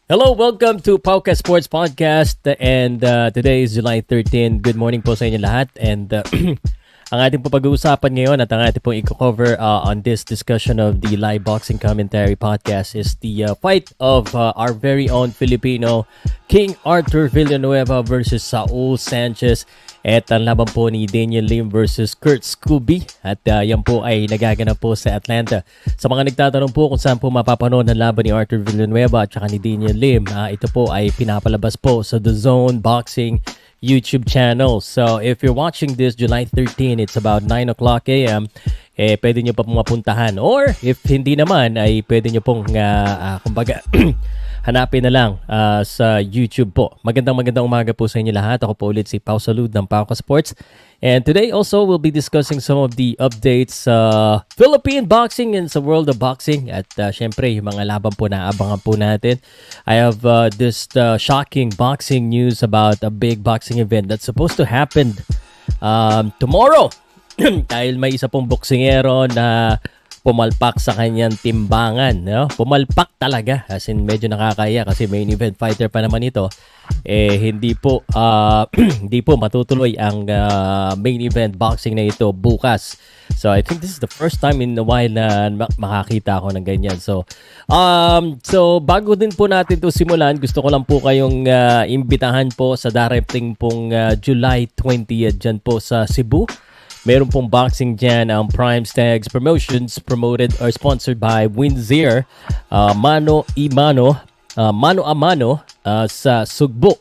Hello, welcome to Powcast Sports Podcast and today is July 13. Good morning po sa inyo lahat and ang ating po pag-uusapan ngayon at ang ating po i-cover on this discussion of the live boxing commentary podcast is the fight of our very own Filipino King Arthur Villanueva versus Saul Sanchez. At ang laban po ni Daniel Lim versus Scoby. At yan po ay nagaganap po sa Atlanta. Sa mga nagtatanong po kung saan po mapapanood ang laban ni Arthur Villanueva at saka ni Daniel Lim, ito po ay pinapalabas po sa The Zone Boxing YouTube channel. So if you're watching this July 13, it's about 9 o'clock a.m., pwede nyo pa pong mapuntahan. Or if hindi naman, ay pwede nyo pong, kumbaga, hanapin na lang sa YouTube po. Magandang umaga po sa inyo lahat. Ako po ulit si Pau Salud ng Powcast Sports. And today also we'll be discussing some of the updates sa Philippine boxing and sa world of boxing. At syempre, yung mga laban po na abangan po natin. I have this shocking boxing news about a big boxing event that's supposed to happen tomorrow. Dahil may isa pong boksingero na pumalpak sa kanyang timbangan, no? Pumalpak talaga, as in medyo nakakaya kasi main event fighter pa naman ito. Hindi po hindi po matutuloy ang main event boxing na ito bukas. So I think this is the first time in a while na makakita ako ng ganyan. So bago din po natin 'to simulan, gusto ko lang po kayong imbitahan po sa darating pong July 20 diyan po sa Cebu. Meron pong boxing dyan ang Prime Stags Promotions, promoted or sponsored by Windsir, Mano a Mano sa Sugbo.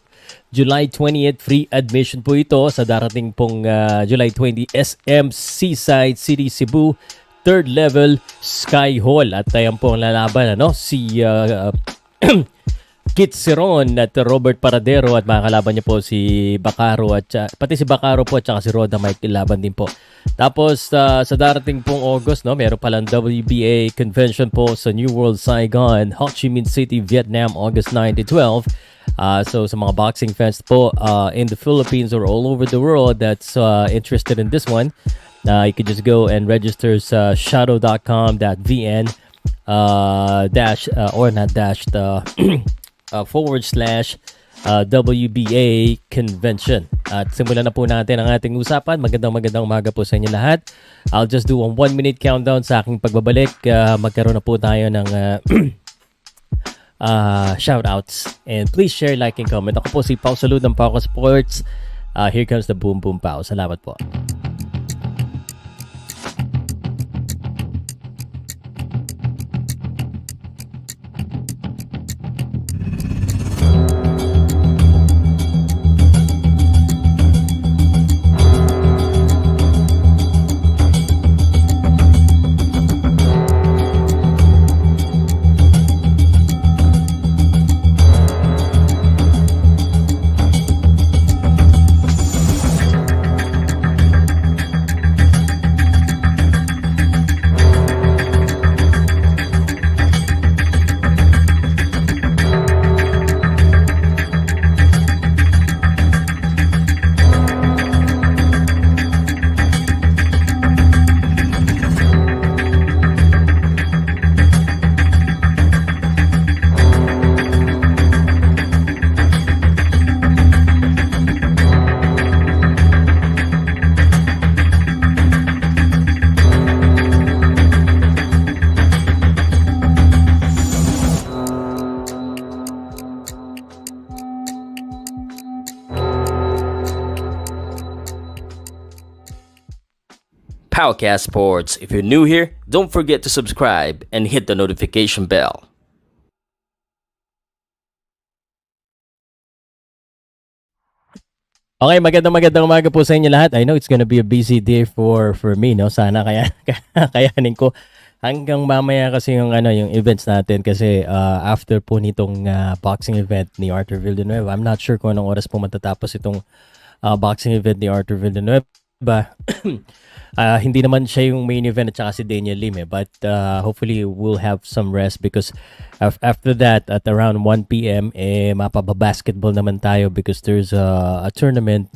July 20th, free admission po ito sa darating pong July 20 SM Seaside City, Cebu, 3rd level Sky Hall. At ayan po ang lalaban, si Kit Siron at Robert Paradero at mga kalaban niya po si Bacaro at pati si Bacaro po at saka si Roda Mike laban din po. Tapos sa darating pong August, meron palang WBA convention po sa New World Saigon, Ho Chi Minh City, Vietnam, August 9 to 12. So sa mga boxing fans po in the Philippines or all over the world that's interested in this one, you can just go and register sa shadow.com.vn /WBA convention. At simulan na po natin ang ating usapan. Magandang umaga po sa inyo lahat. I'll just do a 1-minute countdown sa aking pagbabalik. Magkaroon na po tayo ng shoutouts. And please share, like, and comment. Ako po si Pau Salud ng Powcast Sports. Here comes the Boom Boom Pau. Salamat po. Powcast Sports. If you're new here, don't forget to subscribe and hit the notification bell. Okay, magandang umaga po sa inyo lahat. I know it's gonna be a busy day for me, no? Sana kayanin ko hanggang mamaya kasi yung events natin kasi after po nitong boxing event ni Arthur Villanueva. I'm not sure kung anong oras po matatapos itong boxing event ni Arthur Villanueva. Hindi naman siya yung main event at saka si Daniel Lim but hopefully we'll have some rest because after that at around 1 p.m. mapababasketball naman tayo because there's a tournament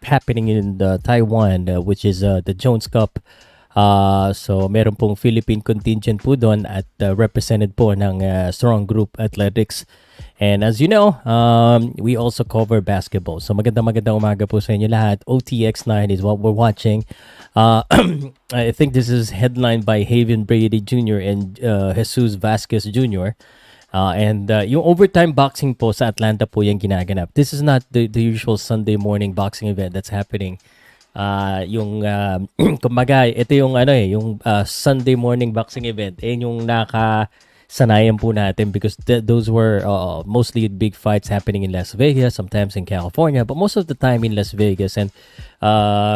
happening in Taiwan which is the Jones Cup So meron pong Philippine contingent po doon at represented po ng Strong Group Athletics. And as you know, we also cover basketball. So magandang umaga po sa inyo lahat. OTX9 is what we're watching. I think this is headlined by Haven Brady Jr. and Jesus Vasquez Jr. And yung overtime boxing po sa Atlanta po yung ginaganap. This is not the usual Sunday morning boxing event that's happening. Kumbaga, ito yung yung Sunday morning boxing event. Yung nakasanayan po natin because those were mostly big fights happening in Las Vegas, sometimes in California, but most of the time in Las Vegas. And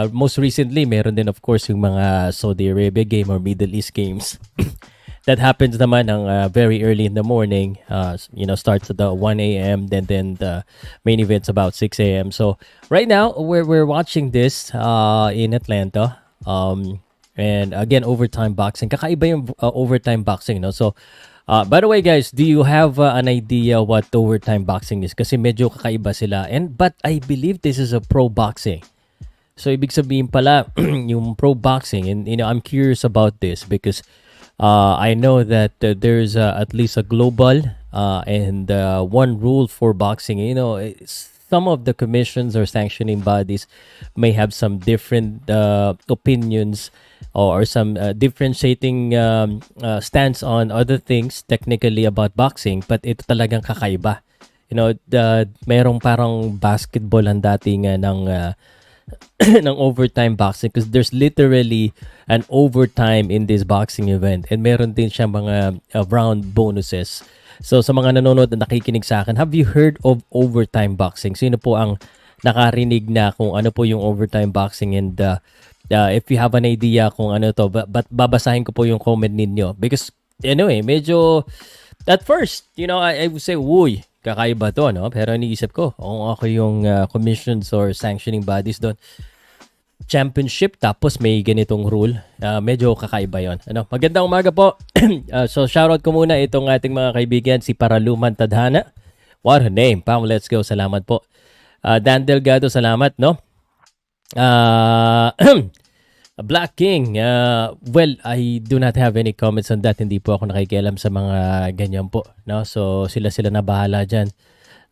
most recently, meron din of course yung mga Saudi Arabia game or Middle East games. That happens naman ng very early in the morning. Starts at the 1 a.m. Then the main event's about 6 a.m. So right now we're watching this in Atlanta. And again, overtime boxing. Kakaiba yung overtime boxing, no? So by the way, guys, do you have an idea what overtime boxing is? Kasi medyo kakaiba sila. But I believe this is a pro boxing. So ibig sabihin pala yung pro boxing, and I'm curious about this because I know that there's at least a global and one rule for boxing. Some of the commissions or sanctioning bodies may have some different opinions or some differentiating stance on other things technically about boxing, but ito talagang kakaiba. Merong parang basketball ang dating ng overtime boxing because there's literally an overtime in this boxing event and meron din siya mga round bonuses. So sa mga nanonood na nakikinig sa akin, have you heard of overtime boxing? Sino po ang nakarinig na kung ano po yung overtime boxing? And if you have an idea kung ano to, but babasahin ko po yung comment ninyo because medyo at first, I would say, uy, kakaiba to, no? Pero iniisip ko, ako yung commissions or sanctioning bodies doon. Championship, tapos may ganitong rule. Medyo kakaiba yon. Magandang umaga po. So, shoutout ko muna itong ating mga kaibigan, si Paraluman Tadhana. What a name. Pam, let's go. Salamat po. Dan Delgado, salamat, no? Black King, well, I do not have any comments on that. Hindi po ako nakikialam sa mga ganyan po, no? So sila na bahala dyan.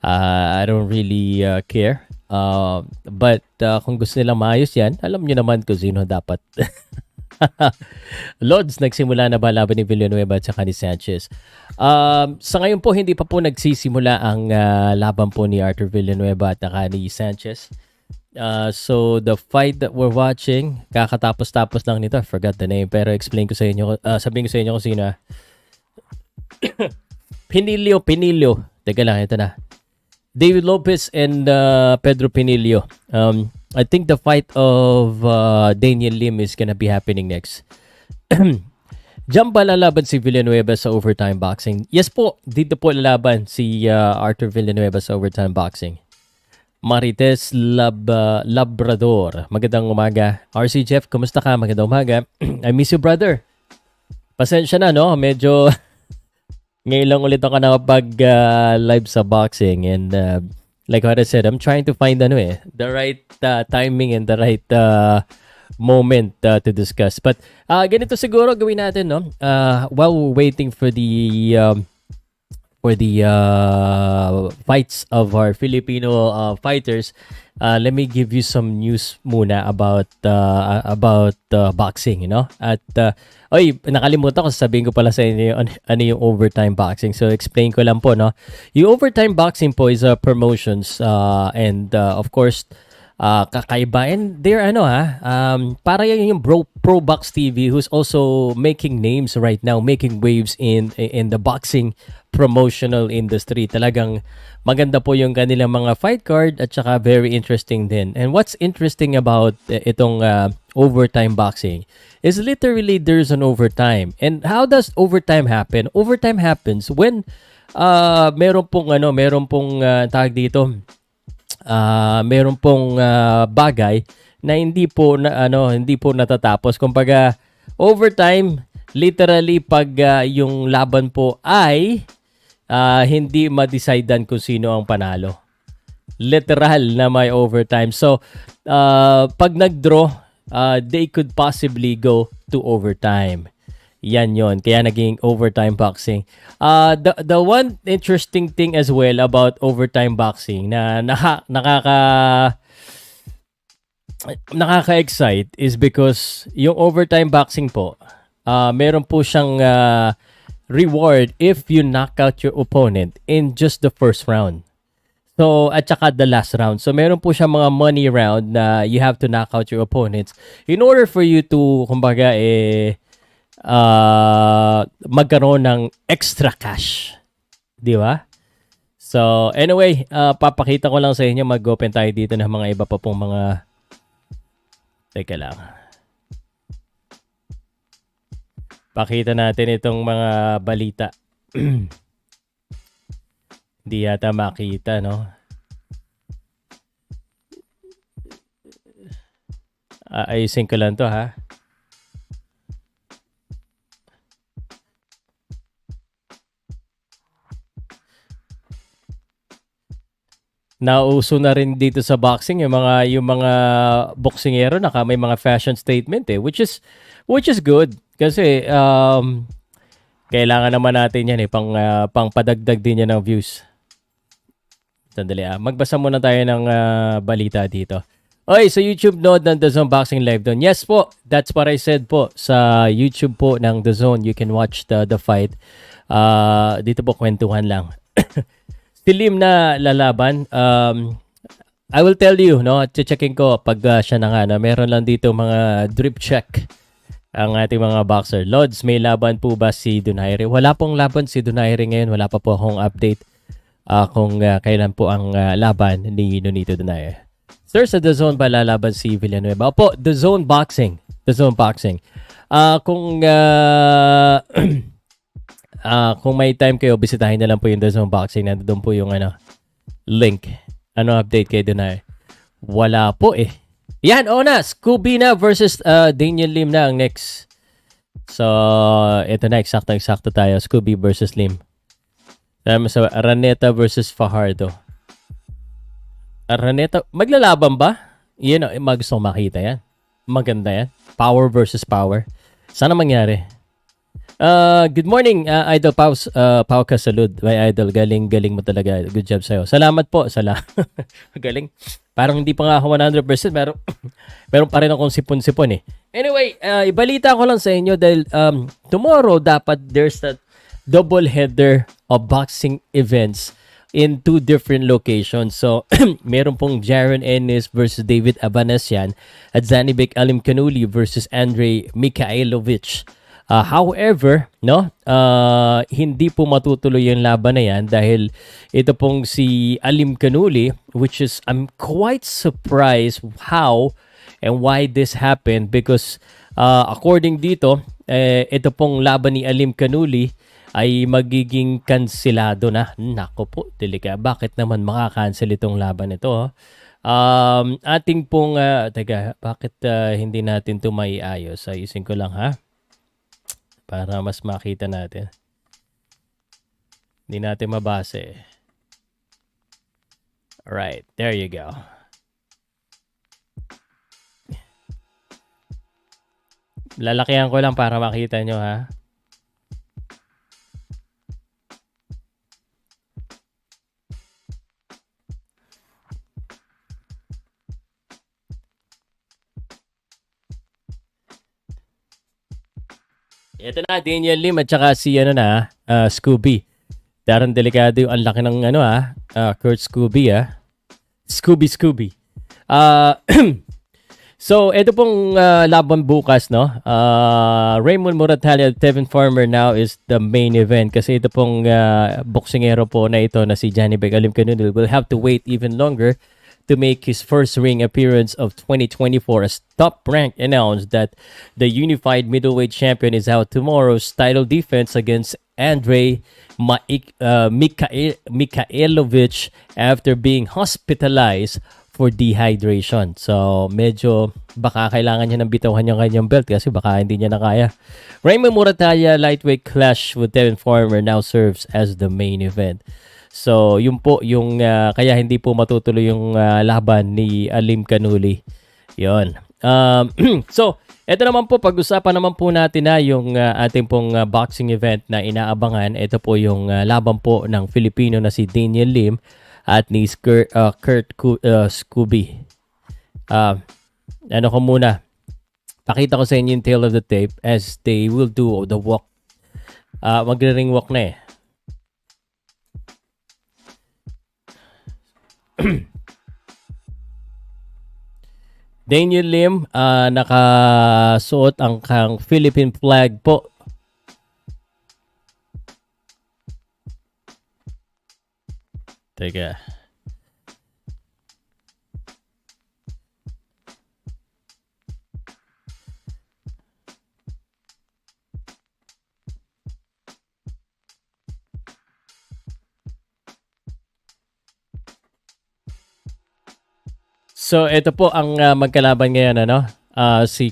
I don't really care. But kung gusto nilang maayos yan, alam nyo naman kung sino dapat. Lods, nagsimula na ba laban ni Villanueva at saka ni Sanchez? Sa ngayon po, hindi pa po nagsisimula ang laban po ni Arthur Villanueva at saka ni Sanchez. So the fight that we're watching, kakatapos-tapos lang nito. I forgot the name, pero explain ko sa inyo, sabihin ko sa inyo kung sino. Pinilio. Teka lang, ito na. David Lopez and Pedro Pinilio. I think the fight of Daniel Lim is gonna be happening next. Diyan ba lalaban si Villanueva sa overtime boxing? Yes po, dito po lalaban si Arthur Villanueva sa overtime boxing. Marites Labrador. Magandang umaga. RC Jeff, kumusta ka? Magandang umaga. I miss you, brother. Pasensya na, no? Medyo ngayon lang ulit ako nakapag-live sa boxing. And like what I said, I'm trying to find the right timing and the right moment to discuss. But ganito siguro gawin natin, no? While we're waiting for the fights of our Filipino fighters, let me give you some news muna about boxing, At nakalimutan ko, sabihin ko pala sa inyo ano yung overtime boxing. So explain ko lang po, no. Yung overtime boxing po is promotions and of course kakaiba, and they're para yung Pro Box TV who's also making names right now, making waves in the boxing promotional industry. Talagang maganda po yung kanilang mga fight card at saka very interesting din. And what's interesting about itong overtime boxing is literally there's an overtime. And how does overtime happen? Overtime happens when meron pong tawag dito, meron pong bagay na hindi po natatapos. Kumbaga, overtime literally pag yung laban po ay hindi ma-decidean kung sino ang panalo. Literal na may overtime. So, pag nag-draw, they could possibly go to overtime. Yan yon. Kaya naging overtime boxing. The one interesting thing as well about overtime boxing na nakaka-excite is because yung overtime boxing po, meron po siyang reward if you knock out your opponent in just the first round. So, at saka the last round. So, meron po siyang mga money round na you have to knock out your opponents in order for you to, kumbaga, magkaroon ng extra cash. Di ba? So, anyway, papakita ko lang sa inyo. Mag-open tayo dito ng mga iba pa pong mga... Teka lang. Pakita natin itong mga balita. Hindi yata makita, no? Ayusin ko lang to, ha? Nauso na rin dito sa boxing yung mga boksingero may mga fashion statement which is good kasi kailangan naman natin yan pang padagdag din yan ng views. Sandali magbasa muna tayo ng balita dito. Oy, sa YouTube node ng The Zone Boxing Live doon. Yes po, that's what I said po. Sa YouTube po ng The Zone, you can watch the fight. Dito po kwentuhan lang. Silim na lalaban. I will tell you, no, checking ko pag siya na nga, meron lang dito mga drip check ang ating mga boxer. Lods, may laban po ba si Donaire? Wala pong laban si Donaire ngayon. Wala pa po akong update kung kailan po ang laban ni Nonito Donaire. Sir, sa The Zone ba lalaban si Villanueva? Opo, The Zone Boxing. The Zone Boxing. Kung may time kayo, bisitahin na lang po yung The Zone Boxing. Nandun po yung link. Ano update kayo doon na wala po Yan, na. Scoby na versus Daniel Lim na ang next. So, ito na. Eksakto tayo. Scoby versus Lim. Sa Araneta versus Fajardo. Araneta, maglalaban ba? Yan, gusto kong makita yan. Maganda yan. Power versus power. Sana mangyari. Good morning, Idol Powcast Salud. My idol, galing mo talaga. Good job sa'yo. Salamat po. Galing. Parang hindi pa nga ako 100%. Meron pa rin akong sipon-sipon Anyway, ibalita ko lang sa inyo dahil tomorrow dapat there's a double header of boxing events in 2 different locations. So, meron pong Jaron Ennis versus David Abanesian at Zanibek Alimkanuli versus Andrei Mikhailovich. However, hindi po matutuloy yung laban na yan dahil ito pong si Alimkanuli, which is, I'm quite surprised how and why this happened because according dito, ito pong laban ni Alimkanuli ay magiging kansilado na. Nako po, delika. Bakit naman makakancel itong laban ito? Ating pong, bakit hindi natin ito maiayos? Ayusin ko lang para mas makita natin. Hindi natin mabase. Alright, there you go. Lalakihan ko lang para makita nyo Ito na, Daniel Lim at saka si Scoby. Darang delikado yung ang laki ng Kurt Scoby Scoby. So, ito pong laban bukas, no? Raymond Moratalia at Tevin Farmer now is the main event kasi ito pong boksingero po na ito na si Janibek Alimkanuli will have to wait even longer to make his first ring appearance of 2024 as Top Rank announced that the unified middleweight champion is out tomorrow's title defense against Andrei Mikhailovich after being hospitalized for dehydration. So, medyo baka kailangan niya ng bitawan yung kanyang belt kasi baka hindi niya na kaya. Raymond Moratalia lightweight clash with Tevin Farmer now serves as the main event. So, yun po yung kaya hindi po matutuloy yung laban ni Alimkanuli. Yun. So, Ito naman po, pag-usapan naman po natin na yung ating pong boxing event na inaabangan. Ito po yung laban po ng Filipino na si Daniel Lim at ni Scoby. Ano ko muna, pakita ko sa inyo yung tail of the tape as they will do the walk. Magre-ring walk na eh. Daniel Lim, nakasuot ang kang Philippine flag po. Teka. So ito po ang magkalaban ngayon, ano? Si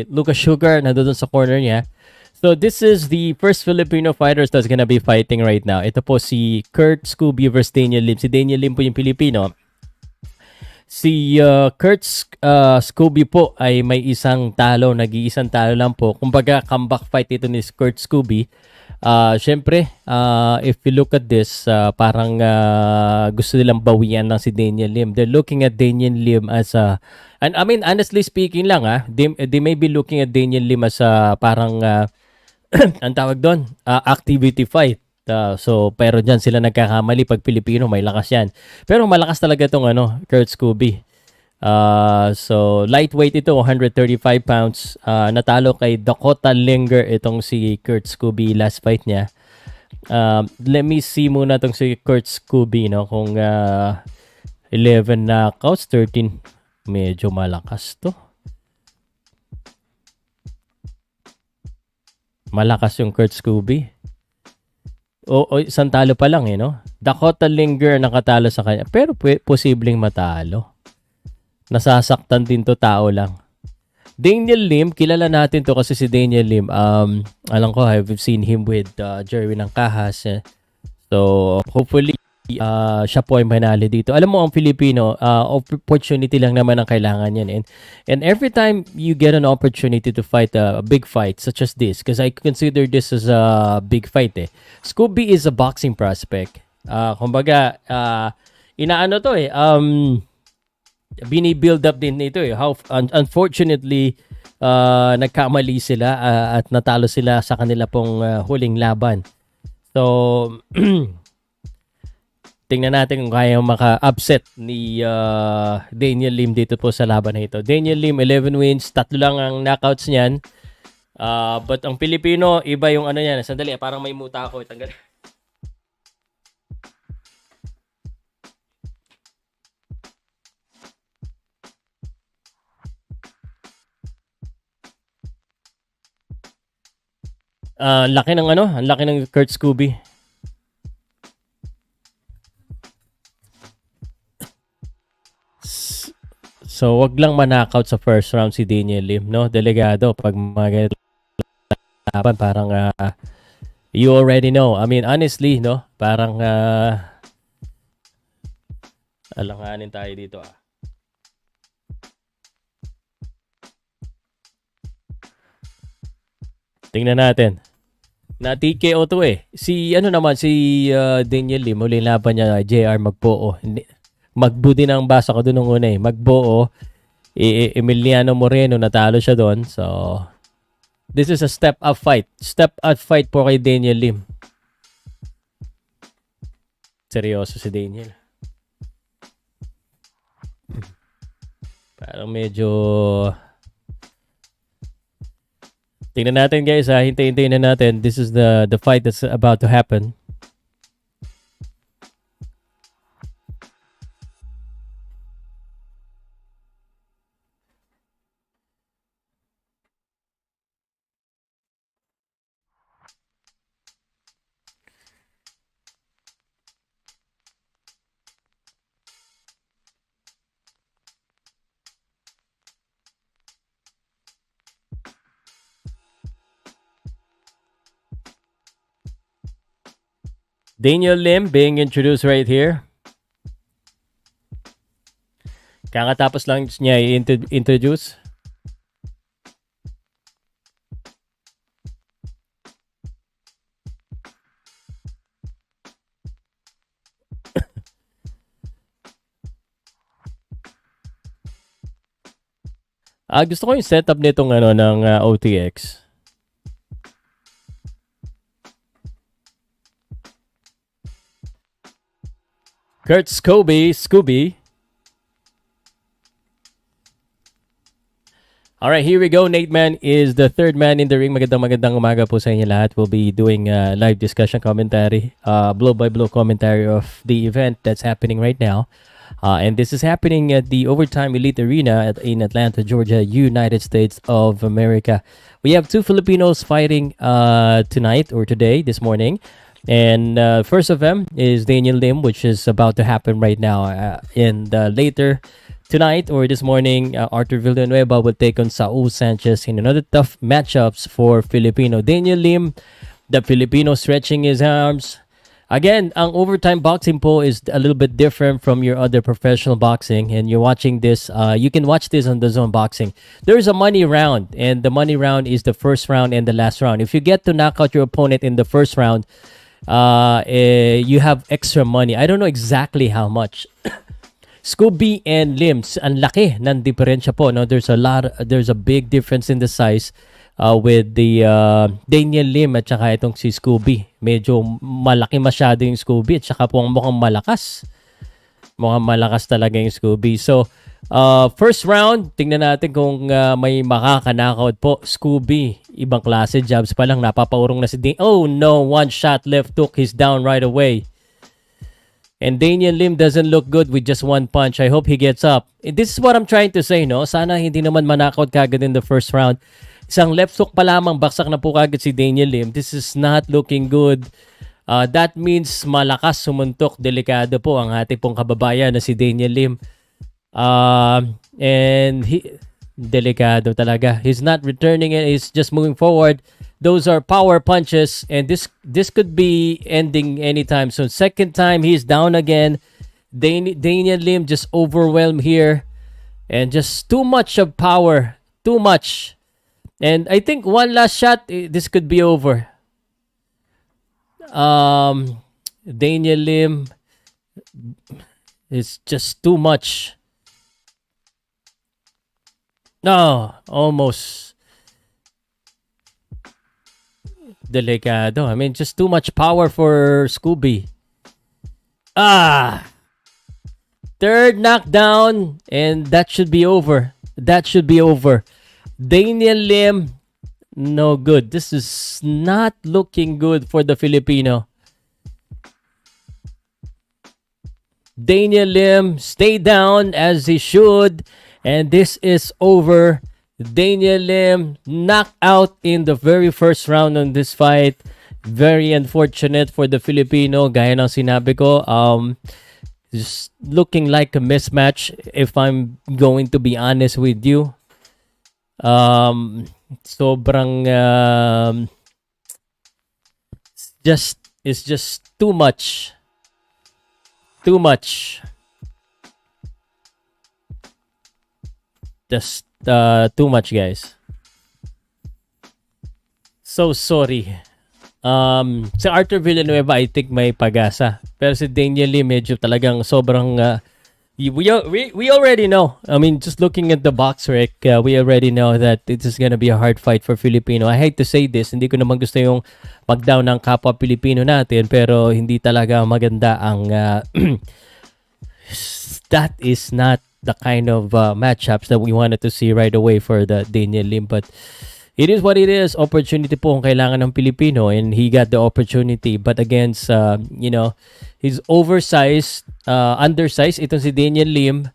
Lucas Sugar nandoon sa corner niya. So this is the first Filipino fighters that's gonna be fighting right now. Ito po si Scoby versus Daniel Lim. Si Daniel Lim po yung Pilipino. Si Scoby po ay may isang talo, nag-iisang talo lang po. Kumbaga comeback fight ito ni Scoby. Syempre, if you look at this, parang gusto nilang bawian lang si Daniel Lim. They're looking at Daniel Lim as and I mean, honestly speaking lang, they may be looking at Daniel Lim as parang, ang tawag doon, activity fight. So, pero dyan sila nagkakamali pag Pilipino, may lakas yan. Pero malakas talaga itong Scoby. So, lightweight ito, 135 pounds. Natalo kay Dakota Linger itong si Scoby last fight niya. Let me see muna itong si Scoby, no? Kung 11 knockouts, 13. Medyo malakas to. Malakas yung Scoby. Isang talo pa lang no? Dakota Linger nakatalo sa kanya. Pero posibleng matalo. Nasasaktan din to, tao lang. Daniel Lim, kilala natin to kasi si Daniel Lim, alam ko, I've seen him with Jerry ng Kahas. So, hopefully, siya po ay manali dito. Alam mo, ang Filipino, opportunity lang naman ang kailangan yan. And every time you get an opportunity to fight a big fight such as this, because I consider this as a big fight Scoby is a boxing prospect. Kumbaga, inaano to bini-build up din nito How unfortunately nagkamali sila at natalo sila sa kanila pong huling laban. So tingnan natin kung kaya maka-upset ni Daniel Lim dito po sa laban na ito. Daniel Lim 11 wins, 3 lang ang knockouts niyan. But ang Pilipino, iba yung niyan. Sandali, parang may muta ako. Tanggal. Laki ng ang laki ng Scoby. So, wag lang ma-knockout sa first round si Daniel Lim, no? Delegado, pag mga laban, parang you already know. I mean, honestly, no? Parang alanganin tayo dito, Tingnan natin. Na TKO to Si si Daniel Lim, huling laban niya, JR Magpoo. Magbo din ang basa ko doon nung una Magboo. Emiliano Moreno, natalo siya doon. So, this is a step-up fight. Step-up fight po kay Daniel Lim. Seryoso si Daniel. Parang medyo... Tingnan natin guys Hintay-hintayin na natin. This is the fight that's about to happen. Daniel Lim being introduced right here. Kakatapos lang niya i-introduce. Gusto ko yung setup nitong ng OTX. Kurt Scoby. Alright, here we go. Nate Man is the third man in the ring. Magandang umaga po sa inyo lahat. We'll be doing live discussion commentary, blow-by-blow commentary of the event that's happening right now. And this is happening at the Overtime Elite Arena in Atlanta, Georgia, United States of America. We have two Filipinos fighting tonight or today, this morning. And first of them is Daniel Lim, which is about to happen right now. And later tonight or this morning, Arthur Villanueva will take on Saul Sanchez in another tough matchups for Filipino. Daniel Lim, the Filipino stretching his arms. Again, ang overtime boxing po is a little bit different from your other professional boxing. And you're watching this, you can watch this on the Zone Boxing. There's a money round, and the money round is the first round and the last round. If you get to knock out your opponent in the first round, you have extra money. I don't know exactly how much. Scoby and Lims, ang laki ng diferensya po, no? There's a big difference in the size with the Daniel Lim at saka itong si Scoby. Medyo malaki masyado yung Scoby at saka po mukhang malakas. Mukhang malakas talaga yung Scoby. So, first round, tingnan natin kung may makakanakaut po. Scoby, ibang klase, jabs pa lang, napapaurong na si Daniel. Oh no, one shot left hook, he's down right away. And Daniel Lim doesn't look good with just one punch. I hope he gets up. This is what I'm trying to say, no? Sana hindi naman manakaut kagad in the first round. Isang left hook pa lamang, baksak na po kagad si Daniel Lim. This is not looking good. That means malakas, sumuntok, delikado po ang ating pong kababayan na si Daniel Lim. And delikado talaga. He's not returning it. He's just moving forward. Those are power punches, and this could be ending anytime soon. Second time, he's down again. Daniel Lim just overwhelmed here, and just too much of power. Too much. And I think one last shot, this could be over. Daniel Lim is just too much. No, almost. Delicado. I mean, just too much power for Scoby. Third knockdown, and that should be over. That should be over. Daniel Lim, no good. This is not looking good for the Filipino. Daniel Lim, stay down as he should, and this is over. Daniel Lim knocked out in the very first round on this fight. Very unfortunate for the Filipino. Gaya ng sinabi ko, just looking like a mismatch if I'm going to be honest with you. Sobrang it's just too much. Too much. Just too much, guys. So sorry. Si Arthur Villanueva, I think may pag-asa. Pero si Daniel Lee, medyo talagang sobrang we already know. I mean, just looking at the box rec, we already know that it is gonna be a hard fight for Filipino. I hate to say this, hindi ko naman gusto yung mag-down ng kapwa Pilipino natin, pero hindi talaga maganda ang that is not the kind of matchups that we wanted to see right away for the Daniel Lim. But it is what it is. Opportunity po ang kailangan ng Pilipino, and he got the opportunity. But against, his oversized, undersized, itong si Daniel Lim,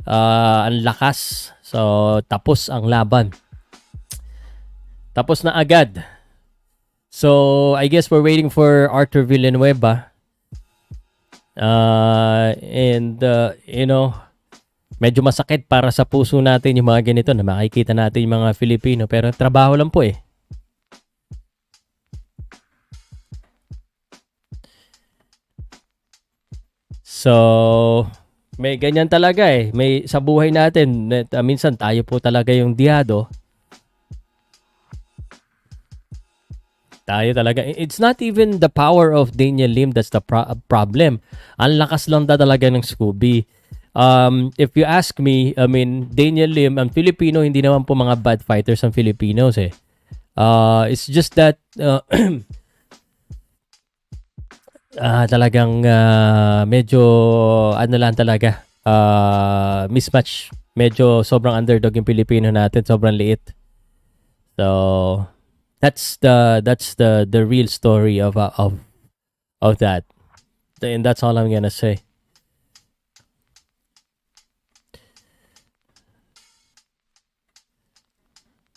ang lakas. So, tapos ang laban. Tapos na agad. So, I guess we're waiting for Arthur Villanueva. Medyo masakit para sa puso natin yung mga ganito na makikita natin yung mga Filipino, pero trabaho lang po eh. So, may ganyan talaga eh. May sa buhay natin, minsan tayo po talaga yung diyado. Tayo talaga. It's not even the power of Daniel Lim that's the problem. Ang lakas lang talaga ng Scoby. If you ask me, I mean, Daniel Lim, ang Filipino, hindi naman po mga bad fighters ang Filipinos eh. It's just that talagang medyo ano lang talaga mismatch. Medyo sobrang underdog yung Pilipino natin, sobrang liit. So that's the real story of that. And that's all I'm gonna say.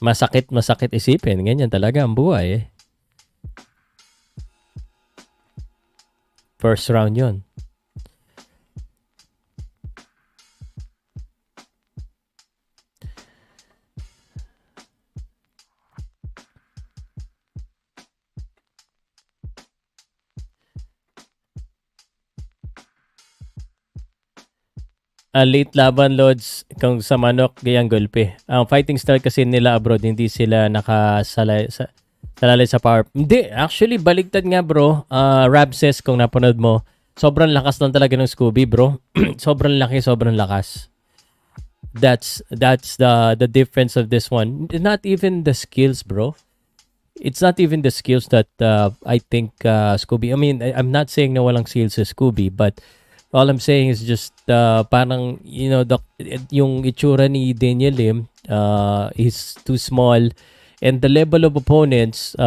Masakit isipin. Ganyan talaga ang buhay eh. First round yun. Late laban loads kung sa manok gayang gulpe. Ang fighting style kasi nila abroad, hindi sila nakasalay sa power. Hindi, actually baligtad nga bro. Rabses kung napanood mo, sobrang lakas lang talaga ng Scoby bro. Sobrang laki, sobrang lakas. That's the difference of this one. Not even the skills, bro. It's not even the skills that I think Scoby. I mean, I'm not saying na walang skills sa Scoby, but all I'm saying is just parang yung itsura ni Daniel Lim is too small, and the level of opponents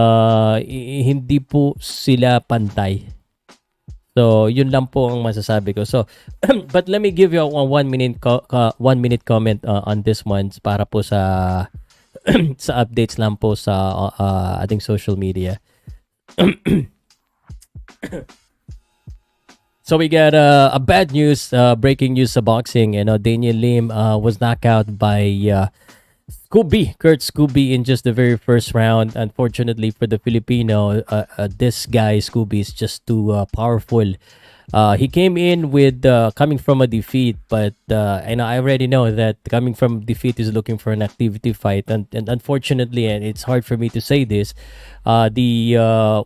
hindi po sila pantay. So yun lang po ang masasabi ko. So but let me give you a 1 minute 1 minute comment on this one para po sa sa updates lang po sa ating social media. So we got a bad news, breaking news sa boxing. Daniel Lim was knocked out by Kurt Scoby in just the very first round. Unfortunately for the Filipino, this guy Scoby is just too powerful. He came in with coming from a defeat, but I already know that coming from defeat is looking for an activity fight, and unfortunately, and it's hard for me to say this, the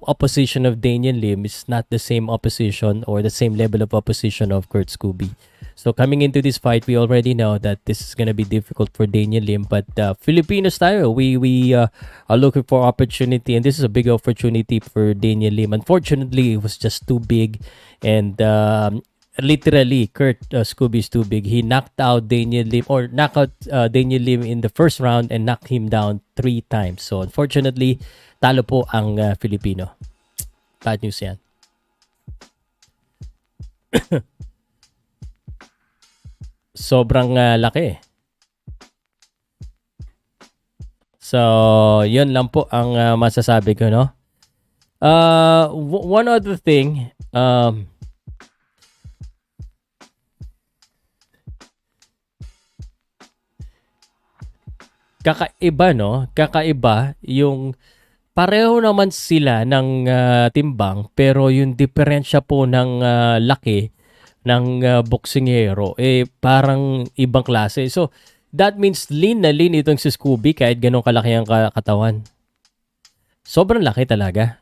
opposition of Daniel Lim is not the same opposition or the same level of opposition of Kurt Scoby. So coming into this fight, we already know that this is gonna be difficult for Daniel Lim, but Filipinos tayo, we are looking for opportunity, and this is a big opportunity for Daniel Lim. Unfortunately, it was just too big, and literally, Kurt Scoby is too big. He knocked out Daniel Lim Daniel Lim in the first round and knocked him down 3 times. So unfortunately, talo po ang Filipino. Bad news yan. Sobrang laki. So, yun lang po ang masasabi ko, no? One other thing, kakaiba, no? Kakaiba yung pareho naman sila ng timbang, pero yung diferensya po ng laki ng boksingero parang ibang klase. So that means lean na lean itong si Scoby kahit ganun kalaki ang katawan. Sobrang laki talaga.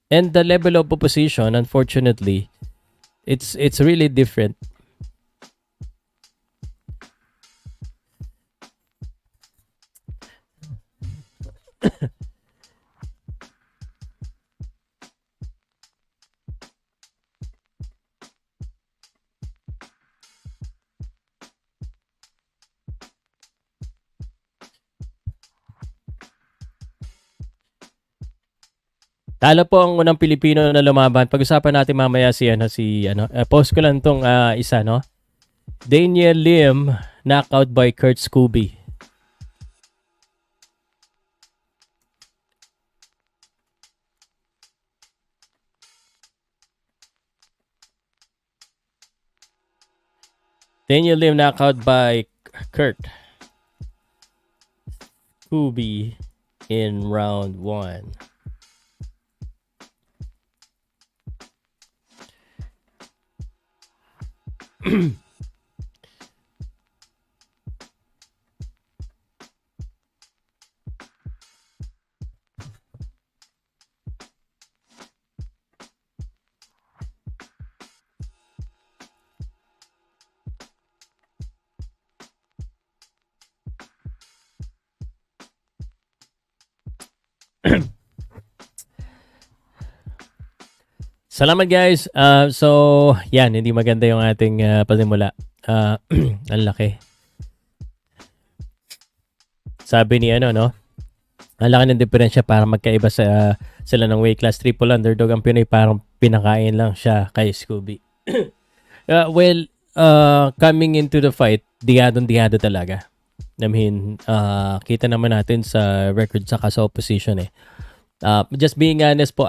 And the level of opposition, unfortunately, it's really different. Talo po ang unang Pilipino na lumaban. Pag-usapan natin mamaya post ko lang tong isa, no? Daniel Lim knockout by Kurt Scoby. Daniel Lim knockout by Kurt Scoby in round 1. Salamat guys. So, yan, hindi maganda yung ating pasimula. Ang laki. Sabi ni ano, no? Ang laki ng diferensya para magkaiba sila ng weight class. Triple underdog. Ang Pinoy parang pinakain lang siya kay Scoby. Coming into the fight, dihado talaga. I mean, kita naman natin sa record sa opposition eh. Just being honest po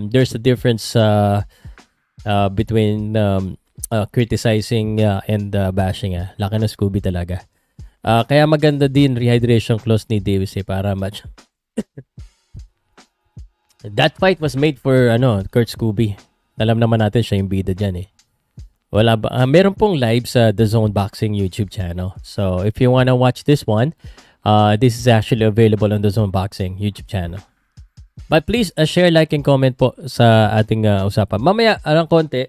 there's a difference between criticizing and bashing. Laki na Scoby talaga. Kaya maganda din rehydration clause ni Davis para match. That fight was made for Kurt Scoby. Alam naman natin siya yung bida dyan eh. Wala ba? Meron pong live sa The Zone Boxing YouTube channel. So if you wanna watch this one, this is actually available on The Zone Boxing YouTube channel. But please share, like, and comment po sa ating usapan. Mamaya, konti,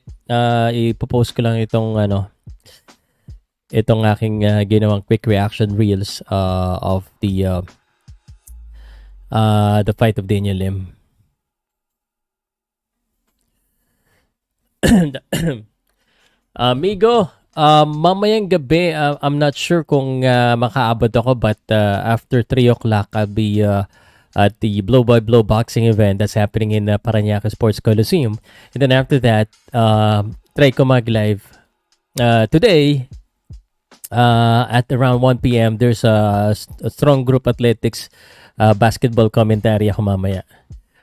ipopost ko lang itong aking ginawang quick reaction reels of the fight of Daniel Lim. Amigo, mamayang gabi, I'm not sure kung makaabot ako, but after 3 o'clock, I'll be at the Blow by Blow boxing event that's happening in Parañaque Sports Coliseum. And then after that, try ko mag-live. Today, at around 1 p.m., there's a strong group athletics basketball commentary ako mamaya.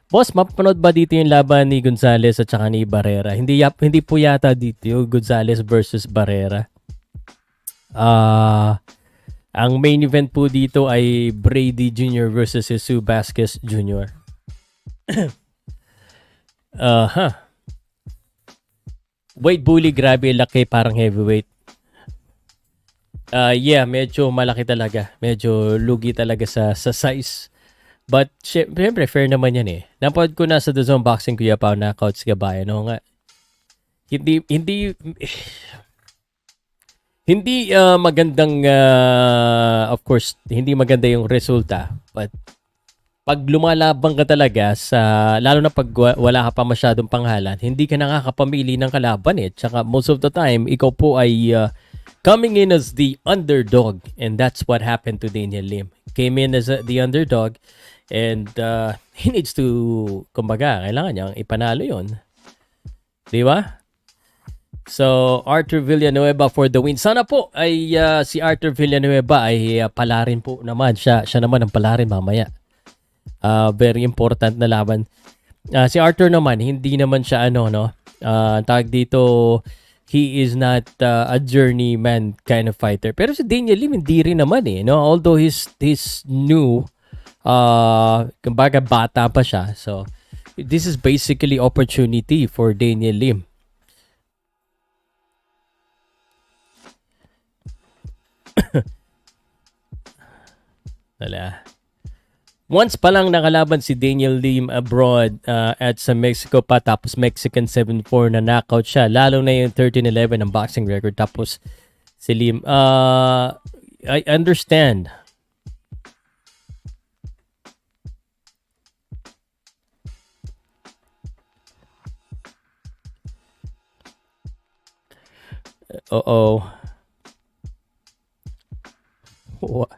Boss, mapapanood ba dito yung laban ni Gonzales at saka ni Barrera? Hindi po yata dito yung Gonzales versus Barrera. Ang main event po dito ay Brady Jr. versus Jesus Vasquez Jr. Weight bully, grabe, laki, parang heavyweight. Yeah, medyo malaki talaga. Medyo lugi talaga sa size. But, syempre, fair naman yan eh. Napanood ko na sa The Zone Boxing, Kuya Pao, knockouts kabayan. No nga. Hindi magandang, of course, hindi maganda yung resulta. But, pag lumalabang ka talaga lalo na pag wala ka pa masyadong panghalan, hindi ka nakakapamili ng kalaban eh. Tsaka, most of the time, ikaw po ay coming in as the underdog. And that's what happened to Daniel Lim. Came in as the underdog. And he needs to, kumbaga, kailangan niyang ipanalo yun. Di ba? So, Arthur Villanueva for the win. Sana po ay si Arthur Villanueva ay palarin po naman. Siya naman ang palarin mamaya. Very important na laban. Si Arthur naman, hindi naman siya tawag dito, he is not a journeyman kind of fighter. Pero si Daniel Lim, hindi rin naman eh. No? Although he's new, kumbaga bata pa siya. So, this is basically opportunity for Daniel Lim. Wala. Once pa lang nakalaban si Daniel Lim abroad at sa Mexico pa, tapos Mexican 7-4 na knockout siya. Lalo na yung 13-11 ng boxing record. Tapos si Lim, I understand. Uh-oh. What?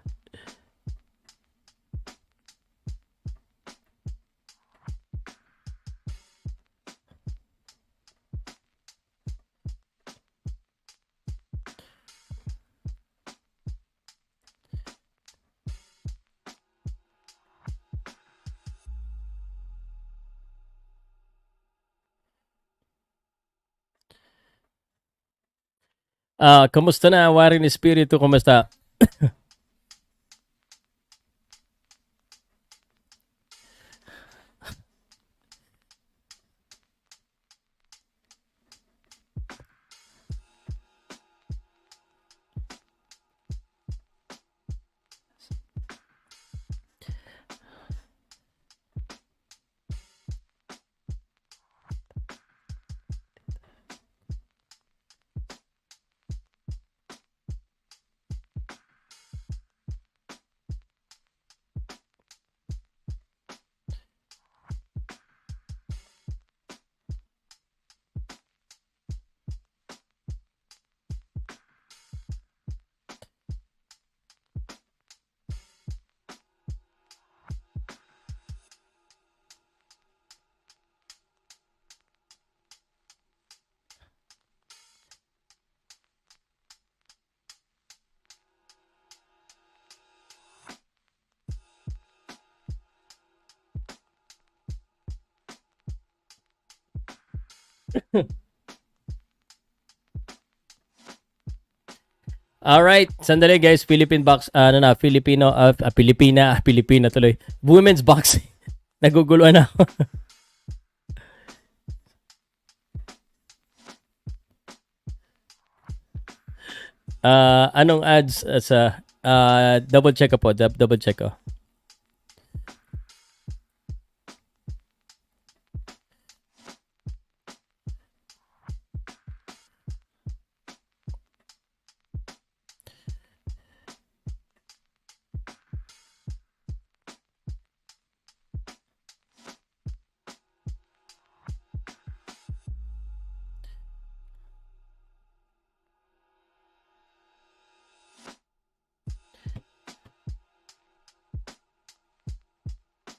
Kamusta na, Warin Espiritu? Kamusta? Alright, sandali guys, Philippine box, Pilipina tuloy. Women's boxing. Naguguluhan na ako. Anong ads sa double check ko po, double check ko.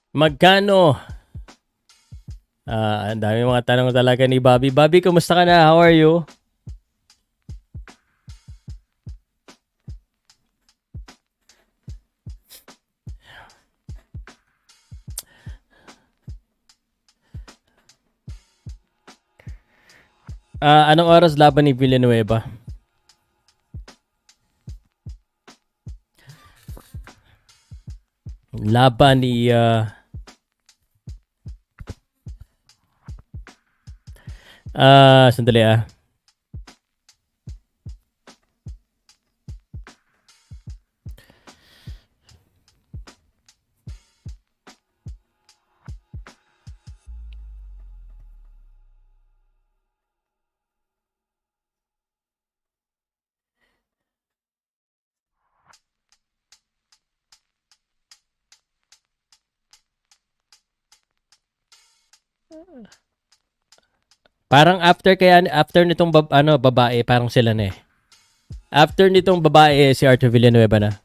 Magkano? Ang dami mga tanong talaga ni Bobby. Bobby, kumusta ka na? How are you? Anong oras laban ni Villanueva? Laban ni sandali Parang after nitong babae, parang sila na eh. After nitong babae, si Arthur Villanueva na.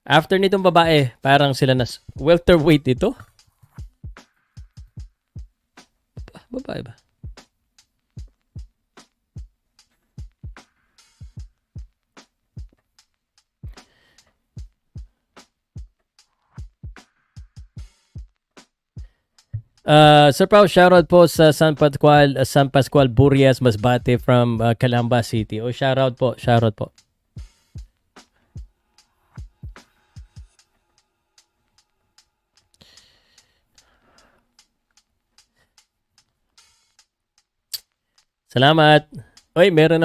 After nitong babae, parang sila na. Welterweight ito? Babae ba? Sir Pao, shoutout po sa San Pascual Burias Masbate from Calamba City. Shoutout po. Salamat. Meron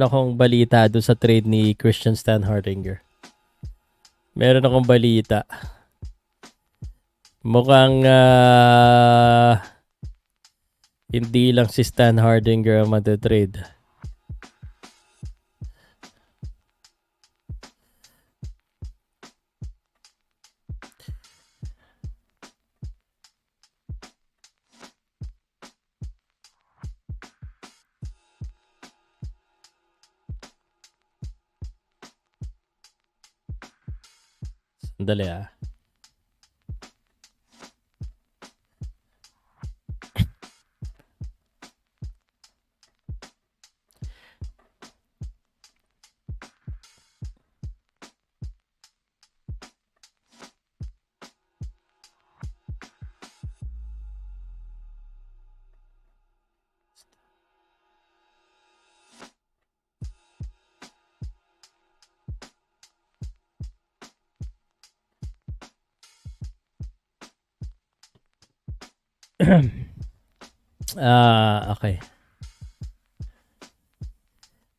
akong balita doon sa trade ni Christian Stan Hardinger. Meron akong balita. Mukhang hindi lang si Stan Hardinger ang matatrade. Sandali okay.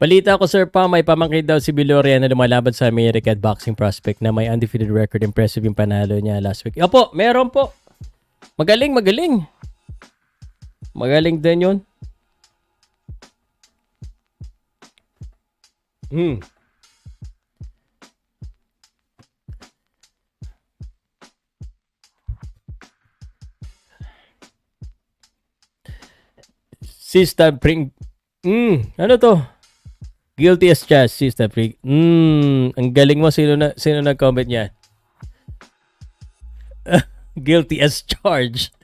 Balita ko, Sir Pa, may pamangkin daw si Biloria na lumalaban sa America at boxing prospect na may undefeated record. Impressive yung panalo niya last week. Opo, meron po. Magaling. Magaling din yun. Sister Pring. Ano to? Guilty as charged, Sister Pring. Ang galing mo. Sino nag-comment niya? Guilty as charged.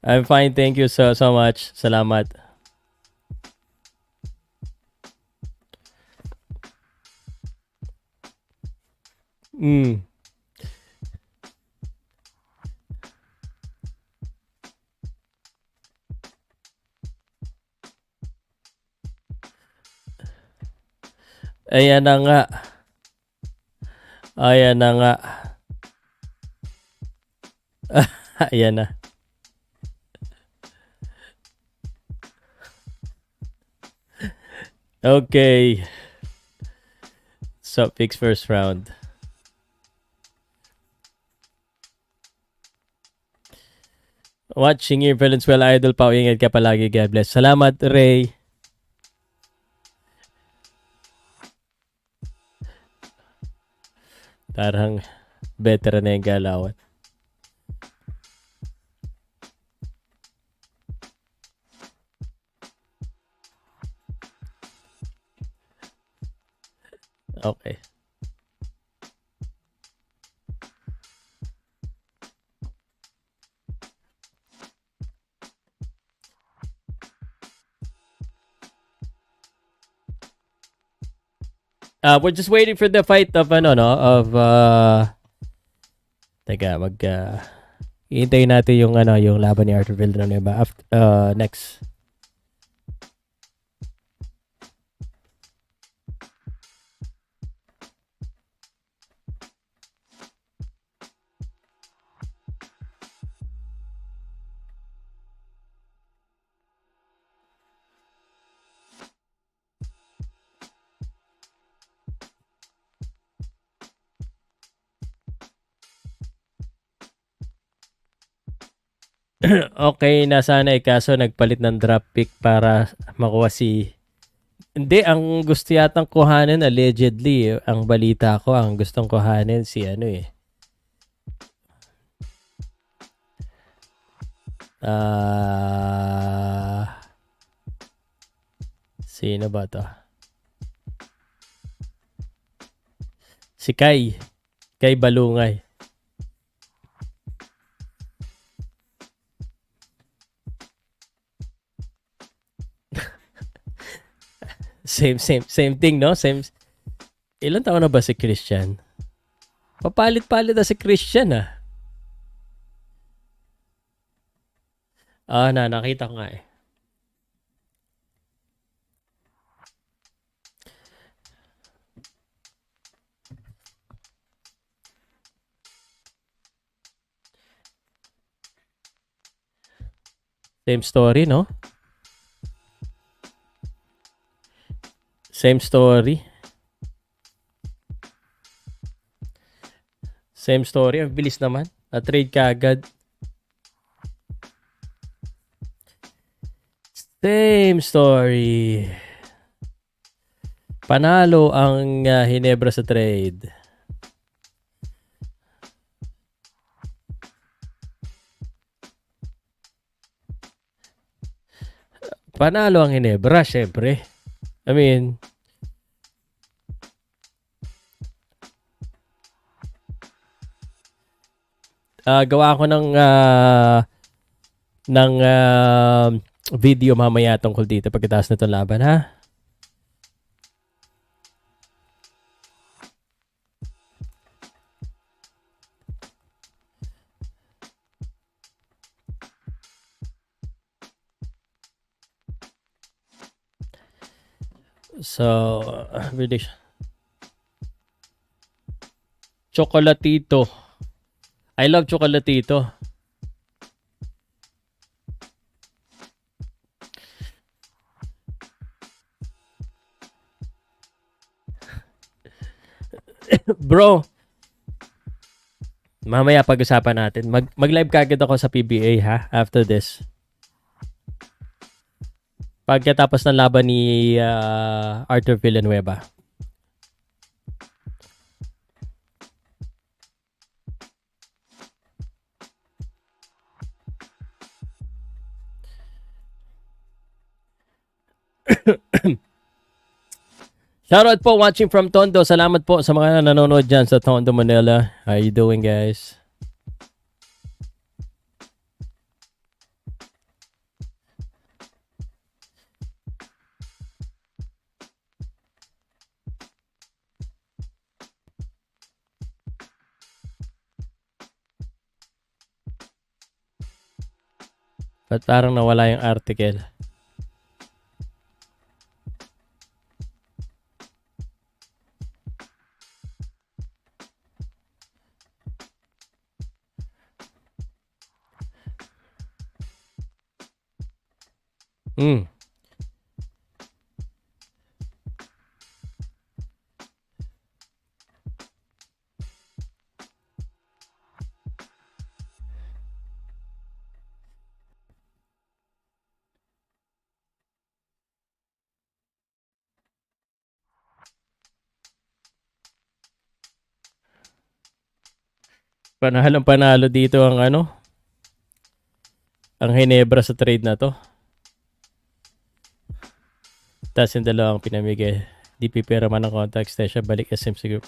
I'm fine. Thank you so much. Salamat. Mm. Ayan na nga. Ayan na nga. Ayan na. Okay. So, picks first round. Watching your Valenzuela Idol, Pao. Ingat ka palagi. God bless. Salamat, Ray. Parang veteran na yung galawan. Okay. We're just waiting for the fight of teka, hihintayin natin yung laban ni Arthur Villanueva next. Okay na sana kaso nagpalit ng draft pick para makuha si... Hindi, ang gusto yatang kuhanin allegedly, ang balita ko, ang gustong kuhanin si sino ba to? Si Kai Balungay. Same thing, no? Ilan taon na ba si Christian? Papalit-palit na si Christian, ah. Nakita ko nga eh. Same story, no? Same story. Same story. Ang bilis naman. Na-trade ka agad. Same story. Panalo ang Hinebra sa trade. Panalo ang Hinebra, syempre. I mean, gawa ako ng video mamaya tungkol dito pagkatapos na itong laban, ha? So, really, Chocolatito. I love Chocolatito. Bro, mamaya pag-usapan natin. Mag-live kagad ako sa PBA, ha? After this. Pagkatapos ng laban ni Arthur Villanueva. Shoutout po watching from Tondo. Salamat po sa mga nanonood dyan sa Tondo, Manila. How you doing, guys? Ba't parang nawala yung article? Hmm. Panalo dito ang ang Hinebra sa trade na to. Tapos yung dalawang pinamigay. DP pera man ng contact extension, balik SMC Group.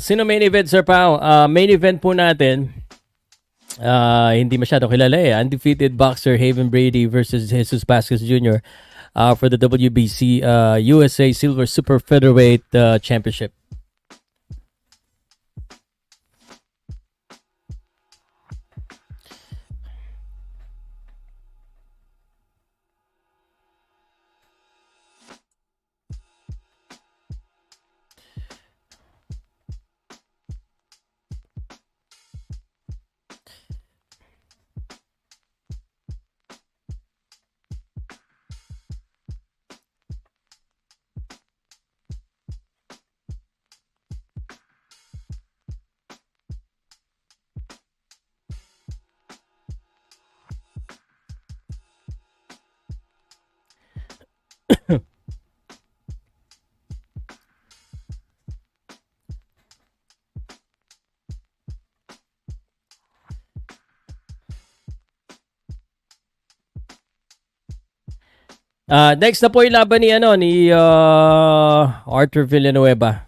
Sino main event, Sir Pao? Main event po natin, hindi masyado kilala eh. Undefeated boxer Haven Brady versus Jesus Vasquez Jr. For the WBC USA Silver Super Featherweight Championship. Next na po yung laban ni Arthur Villanueva.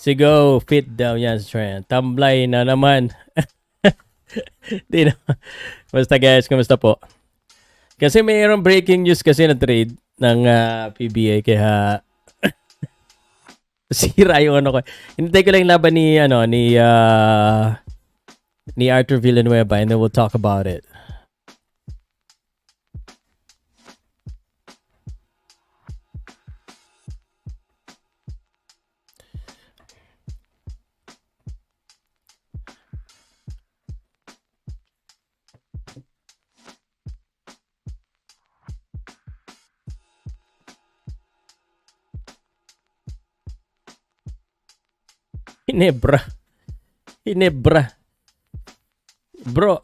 Sigo, fit daw yan, Trent. Tamblay na naman. Di na. Basta guys, kamusta po? Kasi mayroong breaking news kasi na trade ng PBA kaya sira yung ko. Hinintay ko lang yung laban ni Arthur Villanueva and then we'll talk about it. Hinebra. Hinebra. Bro,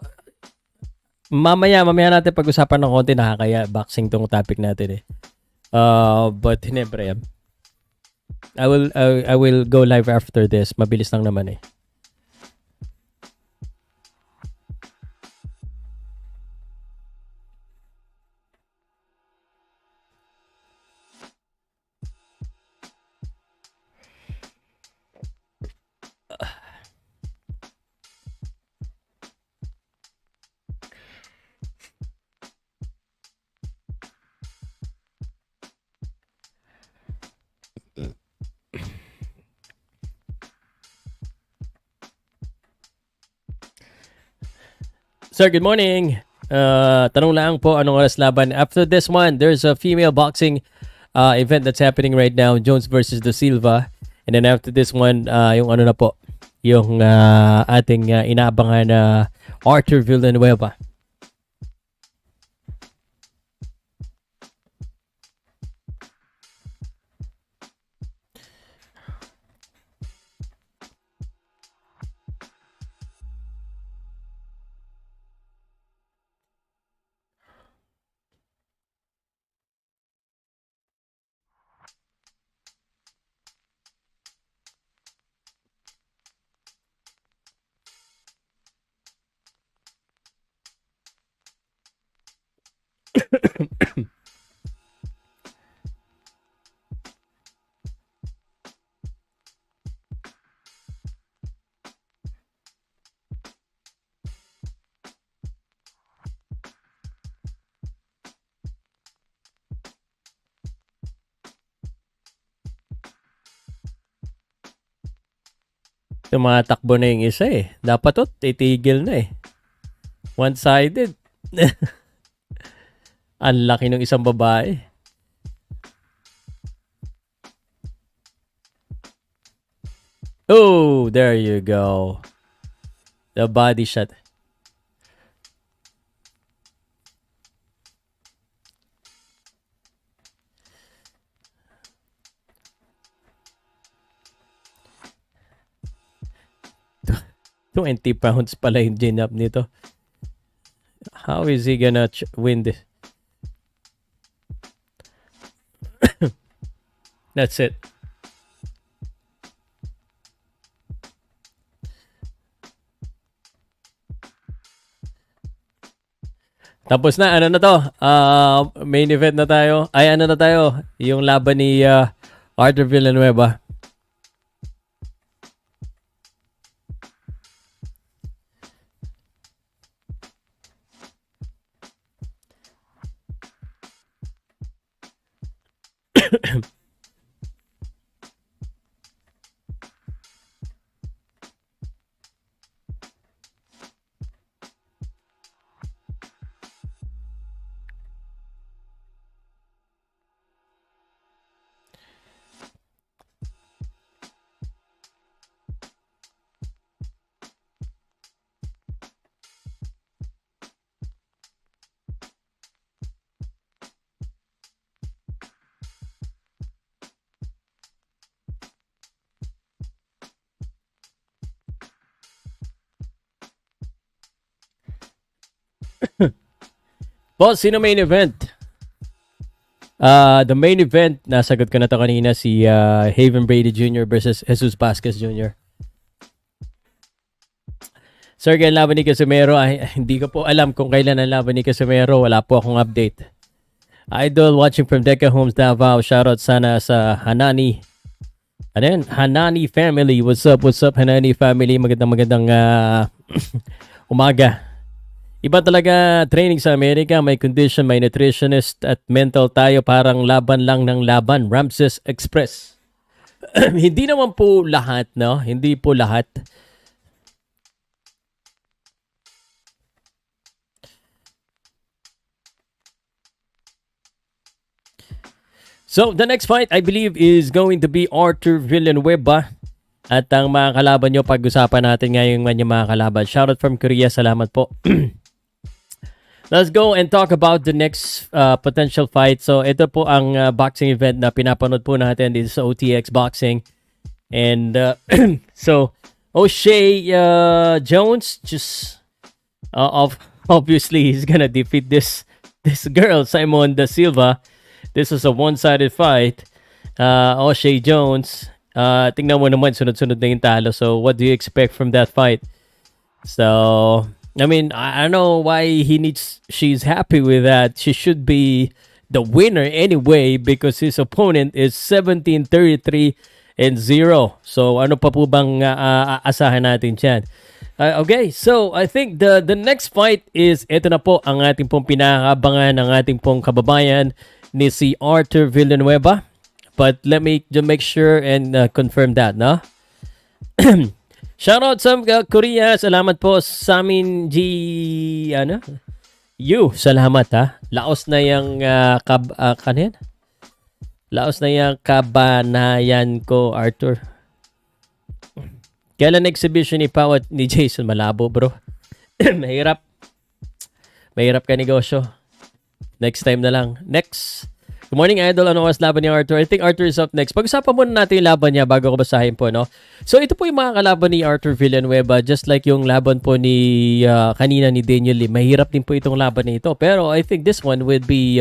mamaya natin pag-usapan ng konti, nakakaya boxing tong topic natin eh. But Hinebra yan. I will go live after this. Mabilis lang naman eh. Sir, good morning. Tanong lang po, anong oras laban? After this one, there's a female boxing event that's happening right now, Jones versus De Silva. And then after this one, yung ano na po, yung ating inaabangan na Arthur Villanueva. Tumatakbo na yung isa eh. Dapat titigil na eh. One-sided. Ang laki ng isang babae. Oh, there you go. The body shot. £20 pala yung gin-up nito. How is he gonna win this? That's it. Tapos na, ano na to? Main event na tayo. Ay, ano na tayo? Yung laban ni Arthur Villanueva. Boss, sino main event? The main event, nasagot ko na to kanina, si Haven Brady Jr. versus Jesus Vasquez Jr. Sir, kailan laban ni Casimero? Ay, hindi ko po alam kung kailan ang laban ni Casimero. Wala po akong update. Idol watching from Deca Homes, Davao. Shoutout sana sa Hanani. Ano yan? Hanani family. What's up, Hanani family? Magandang umaga. Iba talaga training sa Amerika. May condition, may nutritionist at mental tayo. Parang laban lang ng laban. Ramses Express. Hindi naman po lahat, no? Hindi po lahat. So, the next fight, I believe, is going to be Arthur Villanueva. At ang mga kalaban nyo, pag-usapan natin ngayon yung mga kalaban. Shoutout from Korea. Salamat po. Let's go and talk about the next potential fight. So, ito po ang boxing event na pinapanood po natin dito sa OTX Boxing. And so O'Shea Jones just obviously he's gonna defeat this girl Simon Da Silva. This is a one-sided fight. O'Shea Jones. Tingnan mo naman sunod-sunod na yung talo. So what do you expect from that fight? So I mean I don't know why she's happy with that. She should be the winner anyway because his opponent is 17-33 and 0. So ano pa po bang aasahan natin diyan? Okay, so I think the next fight is ito na po ang ating pong pinakaabangan ng ating pong kababayan ni si Arthur Villanueva. But let me just make sure and confirm that, no? Shoutout sa Korea. Salamat po sa amin ano? Salamat ha. Laos na yung kanin? Laos na yung kabanayan ko, Arthur. Kailan exhibition ni Pao at ni Jason? Malabo, bro. Mahirap. Mahirap ka negosyo. Next time na lang. Next. Good morning, Idol. Ano oras laban ni Arthur? I think Arthur is up next. Pag-usapan muna natin yung laban niya bago ko basahin po, no? So, ito po yung mga kalaban ni Arthur Villanueva. Just like yung laban po ni kanina ni Daniel Lee. Mahirap din po itong laban na ito. Pero I think this one would be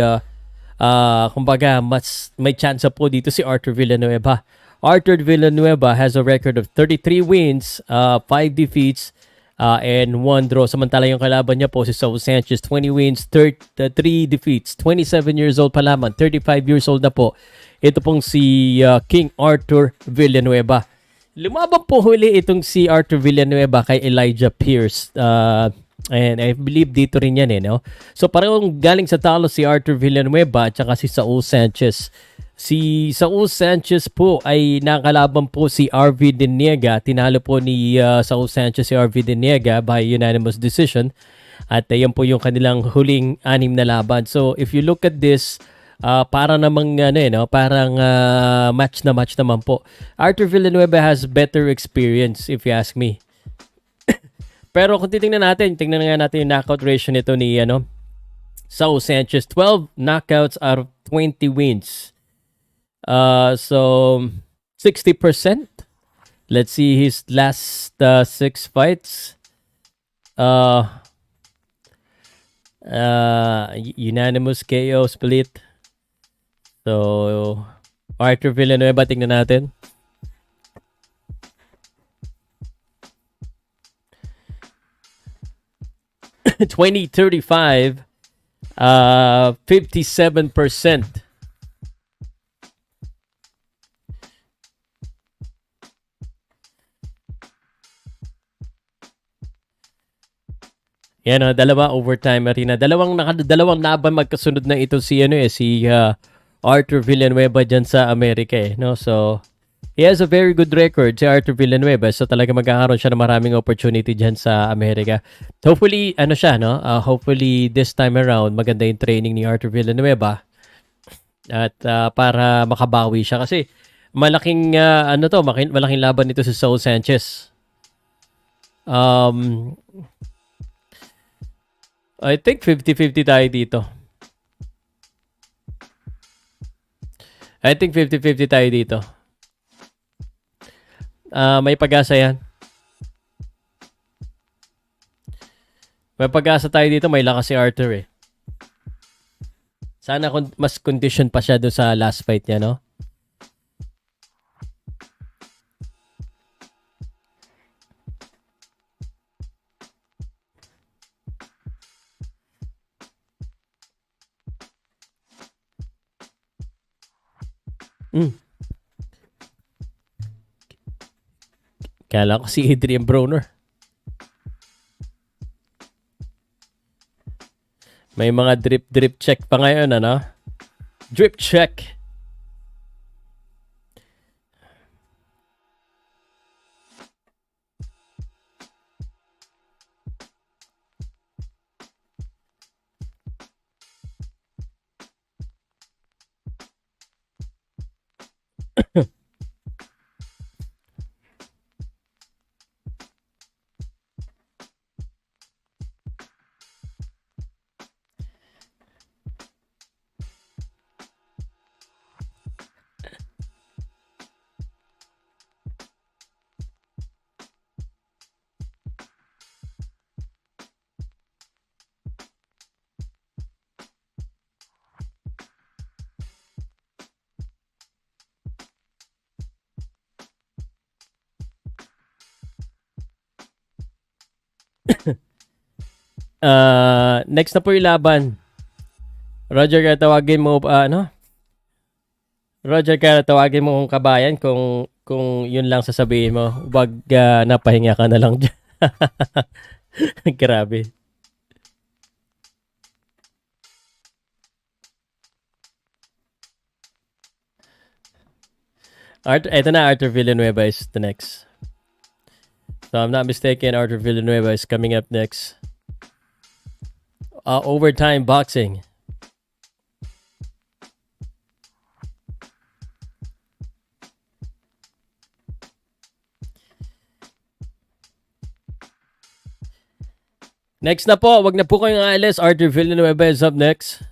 kumbaga, mas may chance po dito si Arthur Villanueva. Arthur Villanueva has a record of 33 wins, 5 defeats, and 1 draw. Samantala yung kalaban niya po si Saul Sanchez, 20 wins, 3 defeats, 27 years old pa lamang, 35 years old na po. Ito pong si King Arthur Villanueva. Lumaban po huli itong si Arthur Villanueva kay Elijah Pierce. And I believe dito rin yan no? So parang galing sa talo si Arthur Villanueva at saka si Saul Sanchez. Si Saul Sanchez po ay nakalaban po si RV Deniega. Tinalo po ni Saul Sanchez si RV Deniega by unanimous decision. At yan po yung kanilang huling 6 na laban. So if you look at this, para namang parang match na match naman po. Arthur Villanueva has better experience if you ask me. Pero kung tingnan nga natin yung knockout ratio nito ni Saul Sanchez. 12 knockouts out of 20 wins. So 60%. Let's see his last 6 fights. Unanimous KO split. So Arthur Villanueva, tingnan natin. (20-35), 57%. Yan dalawa overtime arena. Dalawang laban magkasunod na ito si Arthur Villanueva diyan sa Amerika no. So he has a very good record si Arthur Villanueva. So talaga magkakaroon siya ng maraming opportunity diyan sa Amerika. Hopefully hopefully this time around maganda yung training ni Arthur Villanueva. At para makabawi siya kasi malaking malaking laban nito si Saul Sanchez. I think 50-50 tayo dito. May pag-asa yan. May pag-asa tayo dito. May lakas si Arthur eh. Sana mas condition pa siya doon sa last fight niya, no? Kala ko si Adrian Broner. May mga drip check pa ngayon, Drip check. Next na po yung laban. Roger, kaya tawagin mo, Roger, kaya tawagin mo kung kabayan kung yun lang sasabihin mo. Wag napahinga ka na lang dyan. Grabe. Ito na, Arthur Villanueva is the next. So I'm not mistaken, Arthur Villanueva is coming up next. Overtime boxing. Next na po, wag na po kayong aalis. Arthur Villanueva is up next.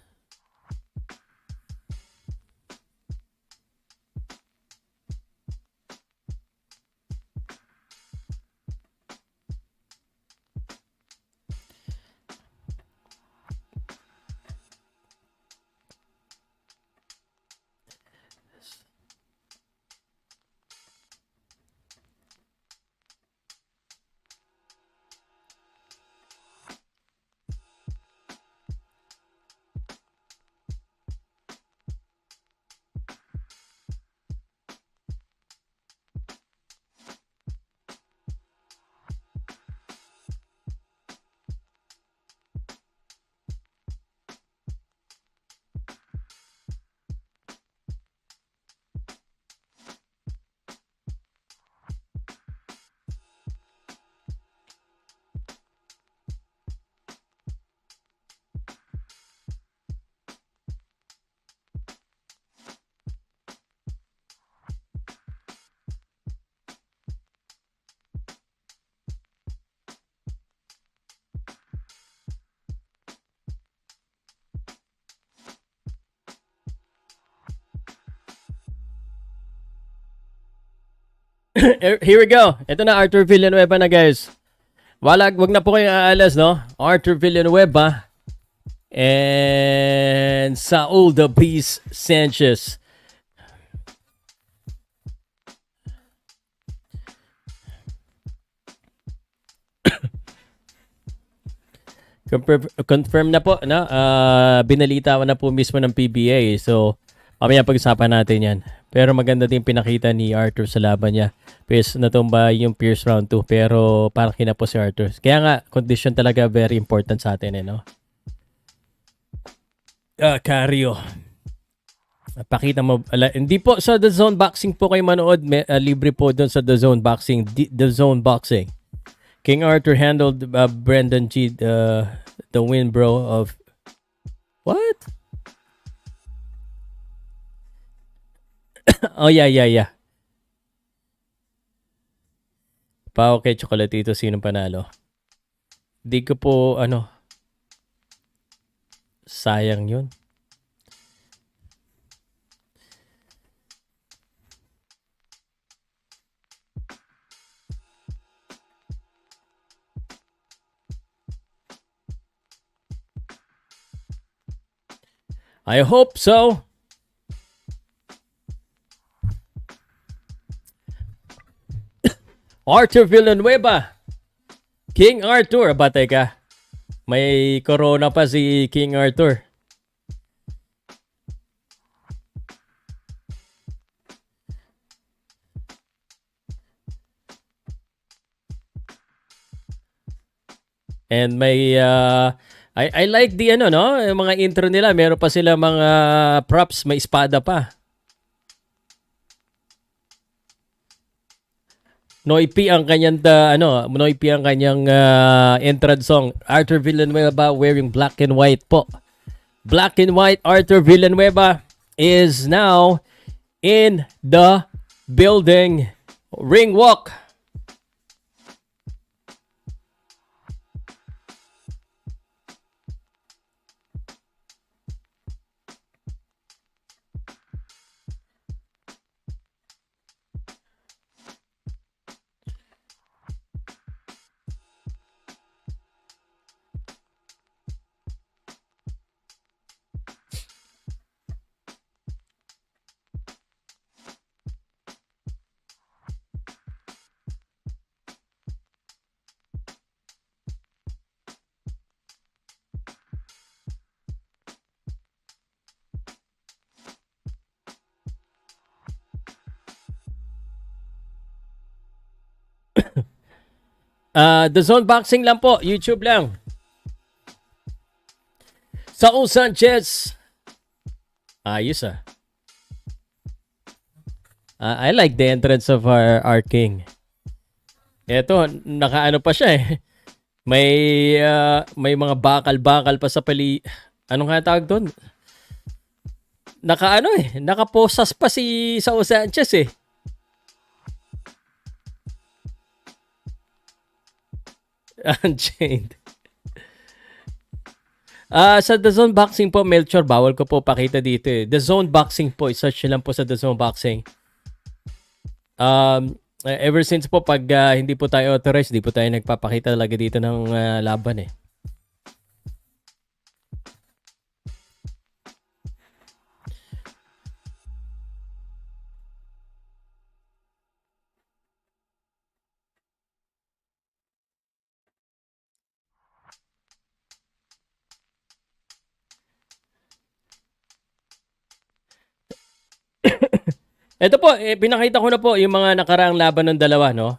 Here we go. Ito na, Arthur Villanueva na, guys. Wag na po kayong aalas, no? Arthur Villanueva and Saul the Beast Sanchez. Confirm na po, no? Binalita na po mismo ng PBA. So, mamaya pag-usapan natin yan. Pero maganda din pinakita ni Arthur sa laban niya. Pierce natumba yung Pierce round 2. Pero parang kinapos si Arthur. Kaya nga, condition talaga very important sa atin, no? Cardio. Pakita mo. Hindi po sa The Zone Boxing po kayo manood. Libre po doon sa The Zone Boxing. The Zone Boxing. King Arthur handled Brendan G. The win, bro, of... What? Oh, yeah. Okay, Chocolatito, sino panalo? Di ko po, sayang yun. I hope so. Arthur Villanueva. King Arthur. Batay ka. May corona pa si King Arthur. And may I like the no, yung mga intro nila, meron pa sila mga props, may espada pa. Noipi ang kanyang Noipi ang kanyang entrance song. Arthur Villanueva wearing black and white po. Black and white Arthur Villanueva is now in the building. Ring walk. The Zone Boxing lang po. YouTube lang. Saul Sanchez. Ayos I like the entrance of our king. Eto, nakaano pa siya eh. May mga bakal-bakal pa sa Anong nga tawag doon? Nakaposas pa si Saul Sanchez eh. Unchained. Sa The Zone Boxing po, Melchor, bawal ko po pakita dito eh. The Zone Boxing po, search lang po sa The Zone Boxing. Ever since po, pag hindi po tayo authorized, hindi po tayo nagpapakita talaga dito ng laban eh. Ito po, pinakita ko na po yung mga nakaraang laban ng dalawa, no?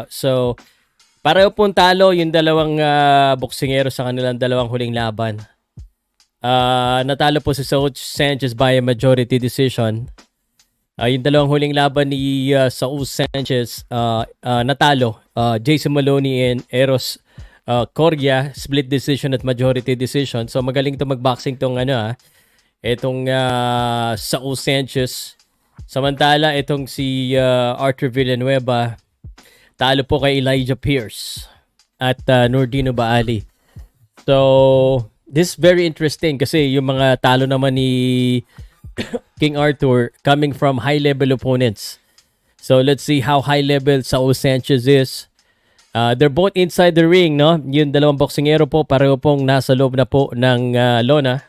So, pareho pong talo yung dalawang boksingero sa kanilang dalawang huling laban. Natalo po si Saul Sanchez by a majority decision. Yung dalawang huling laban ni Saul Sanchez, natalo. Jason Maloney and Eros Correa, split decision at majority decision. So, magaling to magboxing tong itong Saul Sanchez. Samantala, itong si Arthur Villanueva, talo po kay Elijah Pierce at Nordino Baali. So, this is very interesting kasi yung mga talo naman ni King Arthur coming from high-level opponents. So, let's see how high-level Saul Sanchez is. They're both inside the ring, no? Yung dalawang boksingero po, pareho pong nasa loob na po ng lona.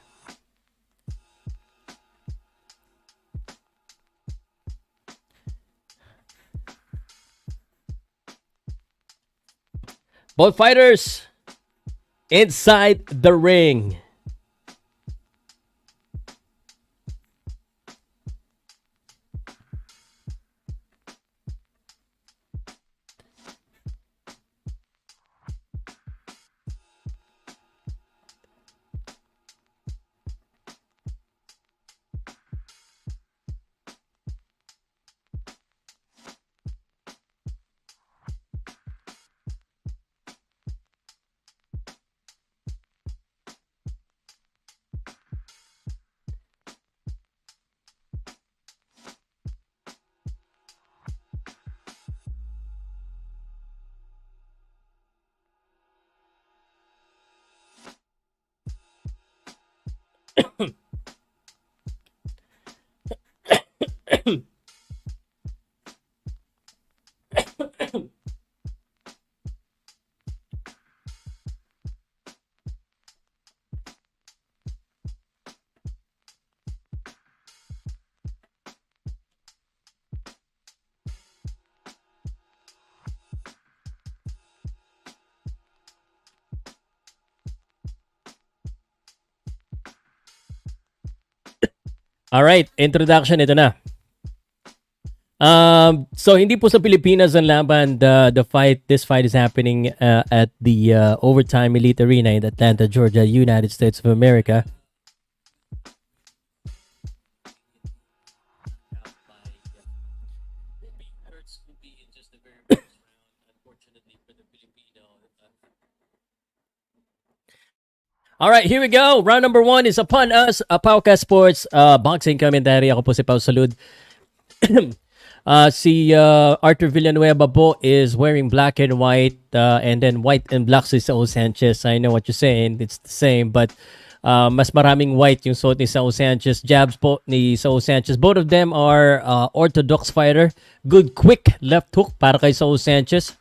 Both fighters inside the ring. Alright, introduction, ito na. So hindi po sa Pilipinas ang laban. This fight is happening at the Overtime Elite Arena in Atlanta, Georgia, United States of America. Alright, here we go. Round number 1 is upon us. Powcast Sports Boxing Commentary. Ako po si Pau Salud. Si Arthur Villanueva po is wearing black and white, and then white and black si Saul Sanchez. I know what you're saying. It's the same, but mas maraming white yung suot ni Saul Sanchez. Jabs po ni Saul Sanchez. Both of them are orthodox fighter. Good quick left hook para kay Saul Sanchez.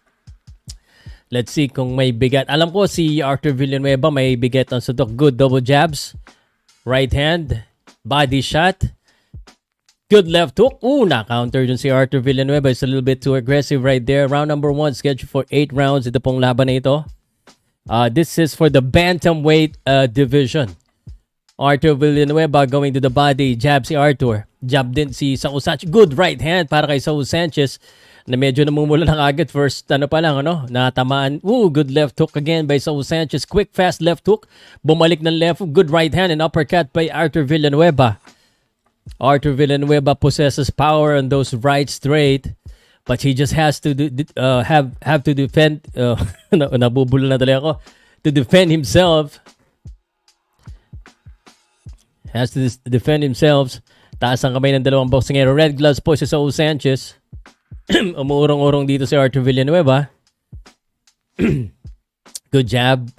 Let's see kung may bigat. Alam ko si Arthur Villanueva may bigat ang sutok. Good double jabs. Right hand. Body shot. Good left hook. Na-counter dun si Arthur Villanueva. It's a little bit too aggressive right there. Round number 1 scheduled for 8 rounds. Ito pong laban na ito. This is for the bantamweight division. Arthur Villanueva going to the body. Jab si Arthur. Jab din si Saul Sanchez. Good right hand para kay Saul Sanchez. na medyo namumula na agad. First, pa lang, natamaan. Good left hook again by Saul Sanchez. Quick, fast left hook. Bumalik ng left hook. Good right hand and uppercut by Arthur Villanueva. Arthur Villanueva possesses power on those right straight, but he just has to have to defend. Nabubulol na talaga ako. To defend himself. Has to defend himself. Taas ang kamay ng dalawang boksingero. Red gloves po si Saul Sanchez. Umuurong-urong dito si Arthur Villanueva. Good jab.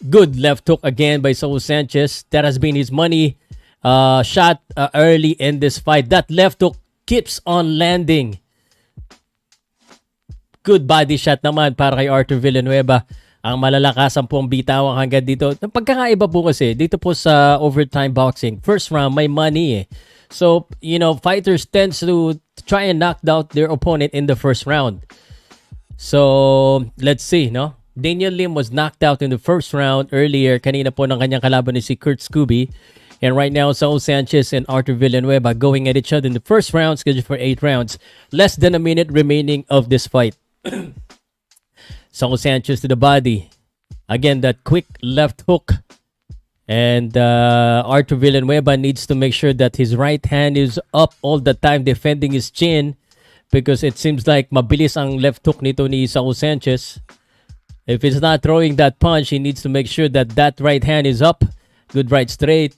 Good left hook again by Saul Sanchez. That has been his money shot early in this fight. That left hook keeps on landing. Good body shot naman para kay Arthur Villanueva. Ang malalakasan po ang bitawang hanggang dito. Ang pagkakaiba po kasi, dito po sa overtime boxing, first round, may money eh. So, fighters tend to try and knock out their opponent in the first round. So, let's see, no? Daniel Lim was knocked out in the first round earlier. Kanina po ng kanyang kalaban ni si Kurt Scoby. And right now, Saul Sanchez and Arthur Villanueva going at each other in the first round, scheduled for 8 rounds. Less than a minute remaining of this fight. Saul Sanchez to the body. Again, that quick left hook. And Arthur Villanueva needs to make sure that his right hand is up all the time defending his chin, because it seems like mabilis ang left hook nito ni Saul Sanchez. If he's not throwing that punch, he needs to make sure that that right hand is up. Good right straight.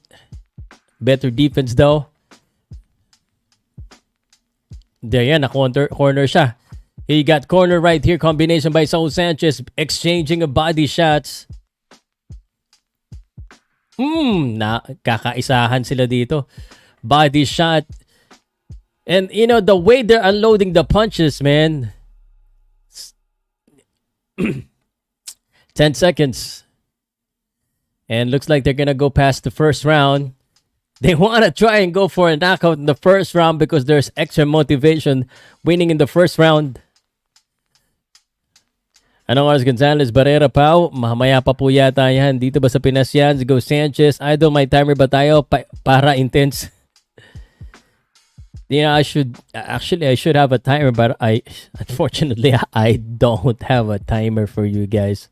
Better defense though. There yan, corner siya. He got corner right here. Combination by Saul Sanchez. Exchanging of body shots. Kakaisahan sila dito. Body shot. And, the way they're unloading the punches, man. 10 seconds. And looks like they're gonna go past the first round. They want to try and go for a knockout in the first round because there's extra motivation winning in the first round. Anong oras, Gonzales? Barrera Pau? Mamaya pa po yata yan. Dito ba sa Pinas yan? Go Sanchez. Idol, may timer ba tayo? Para intense. I should have a timer, but unfortunately, I don't have a timer for you guys.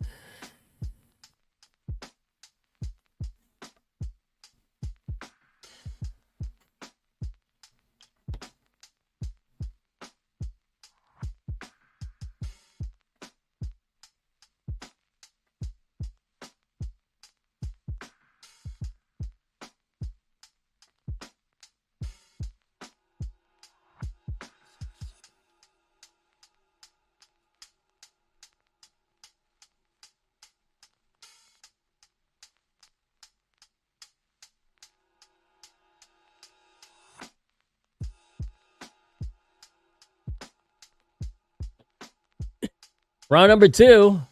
Round number 2.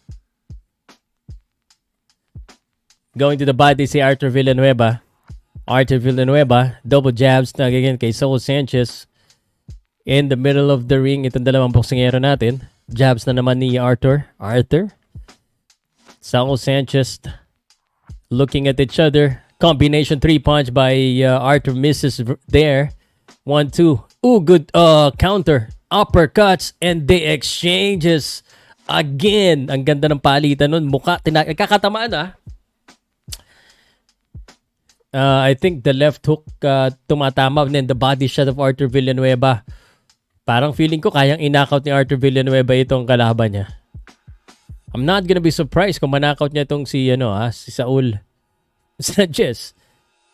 Going to the body si Arthur Villanueva. Arthur Villanueva, double jabs na again kay Saul Sanchez. In the middle of the ring, itong dalawang boksingero natin. Jabs na naman ni Arthur. Saul Sanchez looking at each other. Combination 3-punch by Arthur, misses there. 1-2. Good counter. Uppercuts and they exchanges. Again, ang ganda ng palitan nun. Kakatamaan I think the left hook tumatama, and then the body shot of Arthur Villanueva. Parang feeling ko kayang inakaut ni Arthur Villanueva itong kalaban niya. I'm not gonna be surprised kung manakaut niya itong si Saul Sanchez.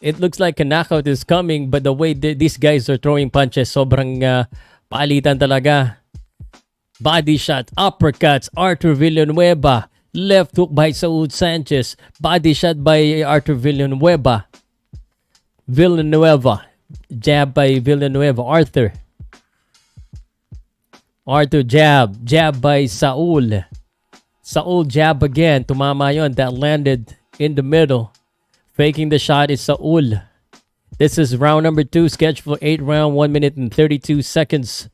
It looks like a knockout is coming, but the way these guys are throwing punches, sobrang palitan talaga. Body shot, uppercuts, Arthur Villanueva. Left hook by Saul Sanchez. Body shot by Arthur Villanueva. Jab by Villanueva. Arthur jab. Jab by Saul. Saul jab again. Tumama yon. That landed in the middle. Faking the shot is Saul. This is round number 2. Scheduled for 8 rounds, 1 minute and 32 seconds.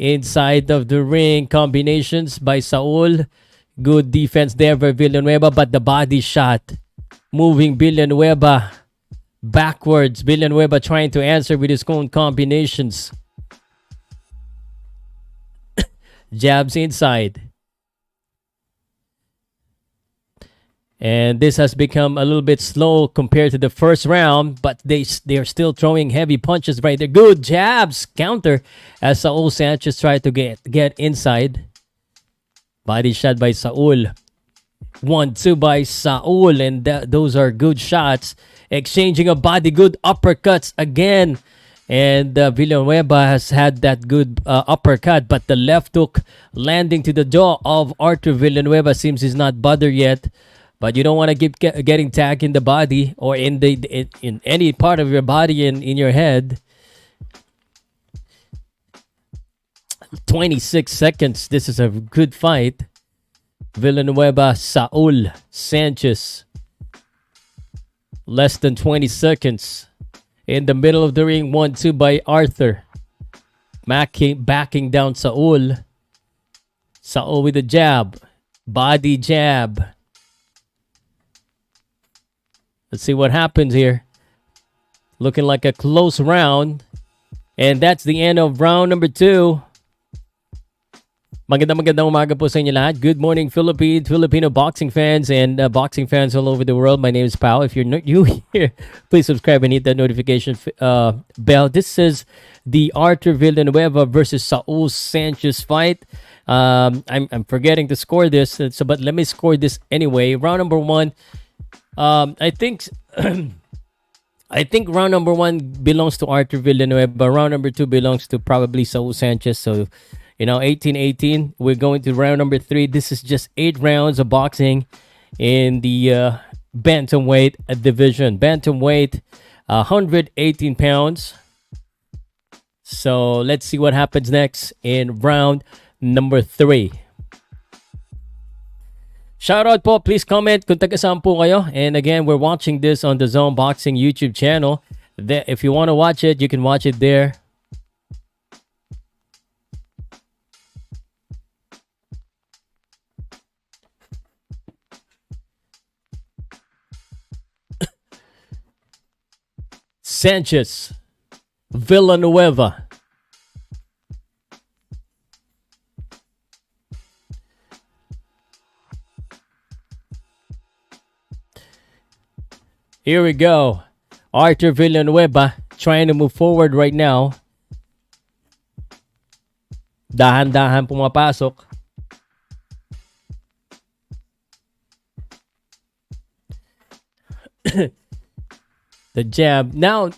Inside of the ring, combinations by Saul. Good defense there by Villanueva, but the body shot. Moving Villanueva. Backwards, Villanueva trying to answer with his own combinations. Jabs inside. And this has become a little bit slow compared to the first round, but they're still throwing heavy punches right there. Good jabs, counter as Saul Sanchez tried to get inside. Body shot by Saul. 1-2 by Saul, and those are good shots. Exchanging a body, good uppercuts again. And Villanueva has had that good uppercut, but the left hook landing to the jaw of Arthur Villanueva seems he's not bothered yet. But you don't want to keep getting tagged in the body or in any part of your body in your head. 26 seconds. This is a good fight. Villanueva, Saul Sanchez. Less than 20 seconds. In the middle of the ring, 1-2 by Arthur. Backing down Saul. Saul with a jab. Body jab. Let's see what happens here. Looking like a close round. And that's the end of round number 2. Magandang umaga po sa inyo lahat. Good morning, Filipino boxing fans and boxing fans all over the world. My name is Pao. If you're new here, please subscribe and hit that notification bell. This is the Arthur Villanueva versus Saul Sanchez fight. I'm forgetting to score this, but let me score this anyway. Round number 1. I think round number 1 belongs to Arthur Villanueva. Round number 2 belongs to probably Saul Sanchez. So, 18-18. We're going to round number 3. This is just 8 rounds of boxing in the bantamweight division. Bantamweight, 118 pounds. So let's see what happens next in round number 3. Shoutout po, please comment kung taga-saan po kayo. And again, we're watching this on the Zone Boxing YouTube channel. If you want to watch it, you can watch it there. Sanchez, Villanueva. Here we go. Arthur Villanueva trying to move forward right now. Dahan-dahan pumapasok. The jab. Now,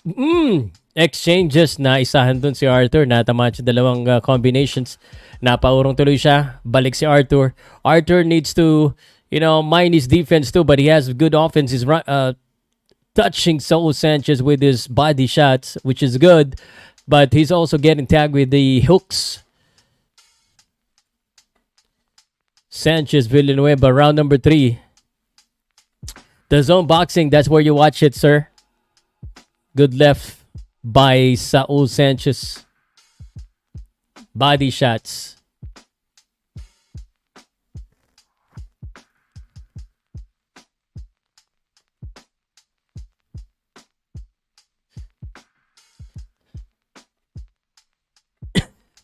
exchanges na isahan dun si Arthur. Natamaan siya dalawang combinations. Napaurong tuloy siya. Balik si Arthur. Arthur needs to, mind his defense too, but he has good offense. He's touching Saul Sanchez with his body shots, which is good. But he's also getting tagged with the hooks. Sanchez, Villanueva, round number 3. The Zone Boxing, that's where you watch it, sir. Good left by Saul Sanchez. Body shots.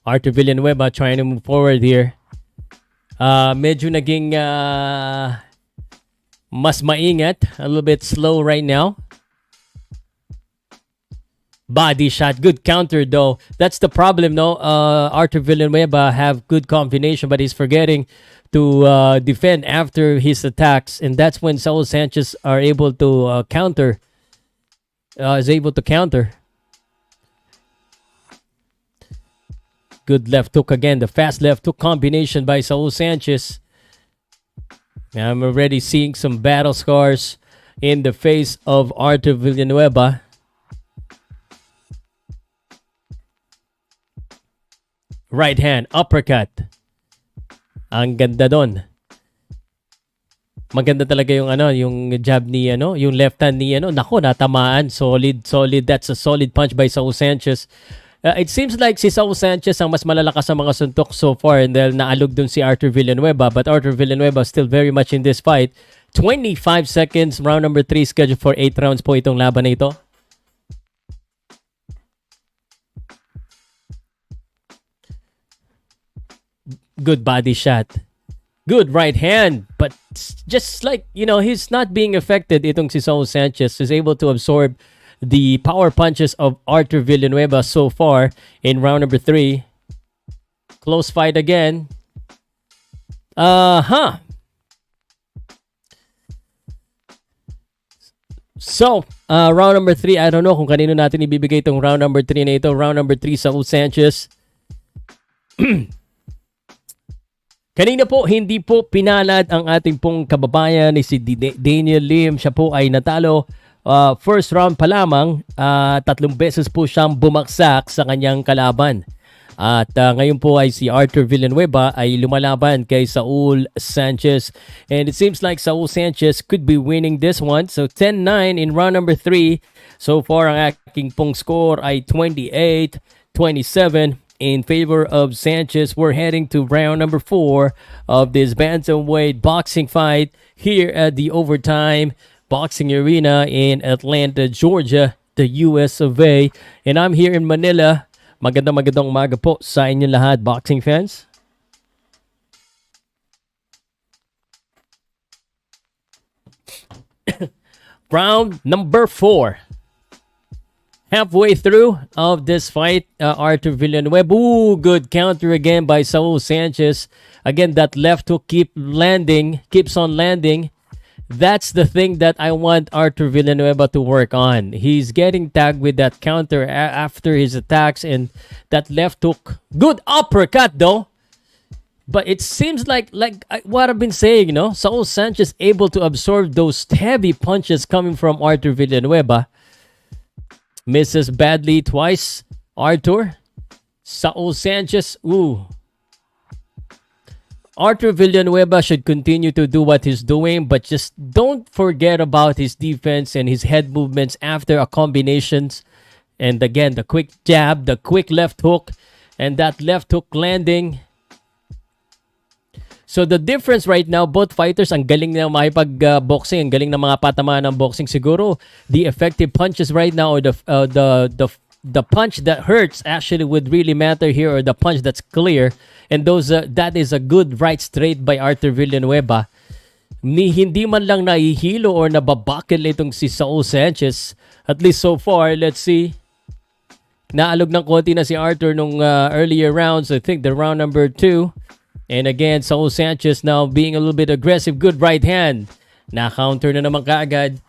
Arthur Villanueva trying to move forward here. Medyo naging mas maingat. A little bit slow right now. Body shot. Good counter though. That's the problem, no? Arthur Villanueva have good combination, but he's forgetting to defend after his attacks. And that's when Saul Sanchez are able to counter. Is able to counter. Good left hook again. The fast left hook combination by Saul Sanchez. I'm already seeing some battle scars in the face of Arthur Villanueva. Right hand, uppercut. Ang ganda doon. Maganda talaga yung yung jab ni yung left hand ni Nako, natamaan. Solid. That's a solid punch by Saul Sanchez. It seems like si Saul Sanchez ang mas malalakas sa mga suntok so far, and dahil naalog dun si Arthur Villanueva, but Arthur Villanueva still very much in this fight. 25 seconds, round number 3, scheduled for 8 rounds po itong laban na ito. Good body shot. Good right hand. But just like, he's not being affected. Itong si Saul Sanchez is able to absorb the power punches of Arthur Villanueva so far in round number 3. Close fight again. So, round number 3, I don't know kung kanino natin ibibigay itong round number 3 na ito. Round number 3, Saul Sanchez. Kanina po, hindi po pinalad ang ating pong kababayan ni si Daniel Lim. Siya po ay natalo. First round pa lamang, 3 beses po siyang bumaksak sa kanyang kalaban. At ngayon po ay si Arthur Villanueva ay lumalaban kay Saul Sanchez. And it seems like Saul Sanchez could be winning this one. So 10-9 in round number 3. So far ang aking pong score ay 28-27 in favor of Sanchez. We're heading to round number 4 of this bantamweight boxing fight here at the Overtime Boxing Arena in Atlanta, Georgia, the US of A. And I'm here in Manila. Magandang umaga po sa inyo lahat, boxing fans. Round number 4. Halfway through of this fight, Arthur Villanueva. Ooh, good counter again by Saul Sanchez. Again, that left hook keeps on landing. That's the thing that I want Arthur Villanueva to work on. He's getting tagged with that counter after his attacks and that left hook. Good uppercut though. But it seems like what I've been saying, Saul Sanchez able to absorb those heavy punches coming from Arthur Villanueva. Misses badly twice. Arthur. Saul Sanchez. Ooh. Arthur Villanueva should continue to do what he's doing, but just don't forget about his defense and his head movements after a combinations. And again, the quick jab, the quick left hook, and that left hook landing. So the difference right now, both fighters, ang galing na makipag-boxing, ang galing na mga patamaan ng boxing. Siguro, the effective punches right now, or the punch that hurts actually would really matter here, or the punch that's clear. And that is a good right straight by Arthur Villanueva. Hindi man lang nahihilo or nababakil itong si Saul Sanchez. At least so far, let's see. Naalog ng konti na si Arthur nung earlier rounds. I think the round number 2. And again, Saul Sanchez now being a little bit aggressive. Good right hand. Na-counter na naman kaagad.